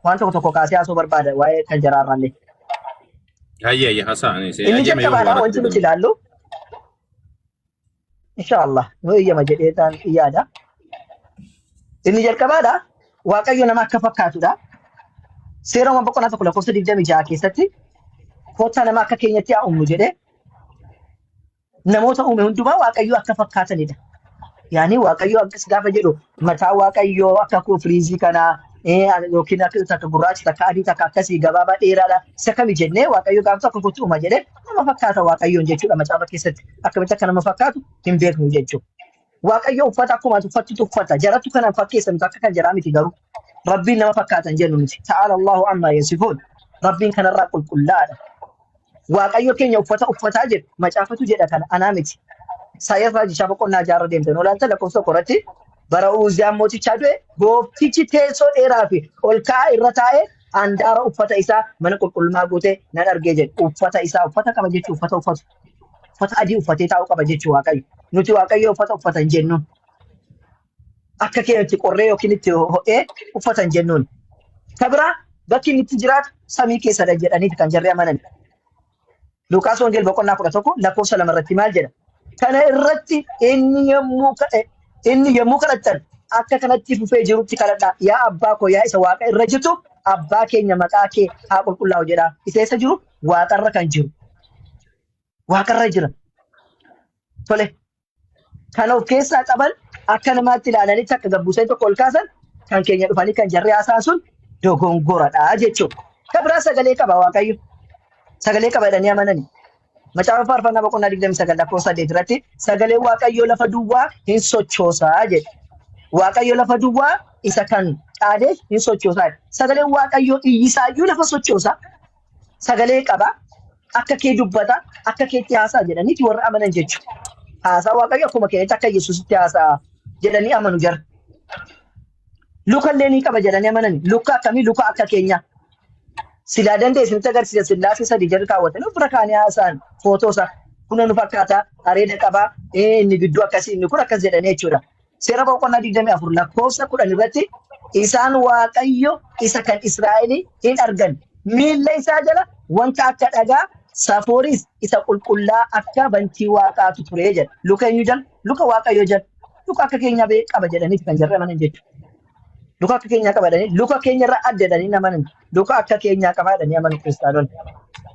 waan tokko tokko kaasee haasoo barbaada waa'ee kan jaraarraallee. Hayya Hasan Inni jalqabaadha wanti nuti ilaallu. Inshaallah yoo eeyyama jedheetaan yaada. Inni jalqabaadha Waaqayyo nama akka fakkaatudha. Seerama boqonnaa tokko lakkoofsa 26 keessatti kottaa nama akka keenyatti haa uumnu jedhee namoota uume hundumaa Waaqayyo akka fakkaatanidha. Yaani Waaqayyo akkas gaafa jedhu mataa Waaqayyo akka firiizii kanaa yookiin akka gurraacha takka adii takka akkasii gabaabaa dheeraadha. Isa kami jennee Waaqayyo gaafa tokko kotti uuma jedhee nama fakkaata Waaqayyoon jechuudha macaafa keessatti akkamitti akka nama fakkaatu hin beeknu jechuudha. Waaqayyo uffata akkuma uffattu uffata jarattu kana fakkeessa miti akka kan jaraa miti garuu Rabbiin nama fakkaatan jennu miti. Ta'ala Allahu amma yasifuun Rabbiin kanarraa qulqullaadha. Waaqayyo keenya uffata uffataa jedhu macaafatu jedha kana anaa miti. Saayir Raajishaa boqonnaa jaarra deemte olaanta lakkoofsa qoratti bara Uziyaan mootichaa du'e gooftichi teessoo dheeraa fi ol ka'aa irra taa'ee handaara uffata isaa mana qulqullummaa guutee nan argee jedhu uffata isaa uffata qaba jechuu uffata uffatu. Uffata adii uffatee taa'uu qaba jechuu Waaqayyo. Nuti Waaqayyo uffata uffatan jennuun. Akka keenyatti qorree yookiin itti ho'ee uffatan jennuun. Kabiraa bakki inni itti jiraatu samii keessadha jedhaniiti kan jarri amanan. Luqaas Wongeel boqonnaa 11 lakkoofsa 2 irratti maal jedha? Kana irratti inni yommuu kadhattan akka kanatti fufee jirutti kadhadhaa. Yaa abbaa koo yaa isa waaqa irra jirtu abbaa keenya maqaa kee haa qulqullaa'u jedha. Isa isa jiru waaqarra kan jiru. Waaqarra jira. Tole. Kan of keessaa qaban akka namaatti ilaalanitti akka gabbusee tokko ol kaasan kan keenya dhufanii kan jarri haasa'an sun dogongoradha jechuudha. Kan biraa sagalee qaba Waaqayyo. Sagalee qaba jedhanii amananii. Macaafa faarfannaa boqonnaa 29 lakkoofsa 8 irratti sagalee Waaqayyo lafa duwwaa hin sochoosaa jedha. Waaqayyo lafa duwwaa isa kan qaadee hin sochoosaa. Sagalee Waaqayyo iyyisaayyuu lafa sochoosaa. Sagalee qaba. Akka kee dubbata, akka keetti haasa'a jedhaniiti warra amanan jechuudha. Haasaa Waaqayyo akkuma keenyatti akka Yesuusitti haasa'a jedhanii amanu jara. Luka illee ni qaba jedhanii amanan. Luka akkamii luka akka keenya. Silaa danda'e isinitti agarsiisa Sillaasee 3 jarri kaawwatan bira kaanii haasa'an footoosa kuna nu fakkaata areeda qaba inni gidduu akkasii inni kun akkas jedhanii jechuudha. Seera boqonnaa 24 lakkoofsa 10 irratti isaan Waaqayyo isa kan Israa'el hin argan. Miilla isaa jala wanta akka dhagaa Safooris isa qulqullaa akka bantii Waaqaatu ture jedha. Luka eenyu jala? Luka Waaqayyo jala. Luka akka keenya qaba jedhaniiti kan jarri amanan jechuudha. Luka akka keenyaa qaba jedhanii luka keenyarraa adda jedhanii amanan. Luka akka keenyaa qaba jedhanii amanu kiristaanonni.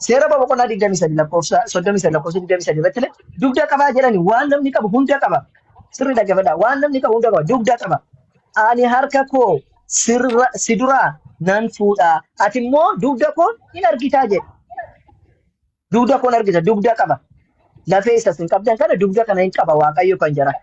Seera boqonnaa 23 lakkoofsa 33 lakkoofsa 23 irratti dugda qabaa jedhanii waan namni qabu hunda qaba. Sirri dhaggeeffadha. Waan namni qabu hunda qaba. Dugda qaba. Ani harka koo si duraa nan fuudhaa. Ati immoo dugda koo hin argitaa jedhe. Dugda koo hin argita. Dugda qaba. Lafee isas hin qabdan kana dugda kana hin qaba Waaqayyo kan jira.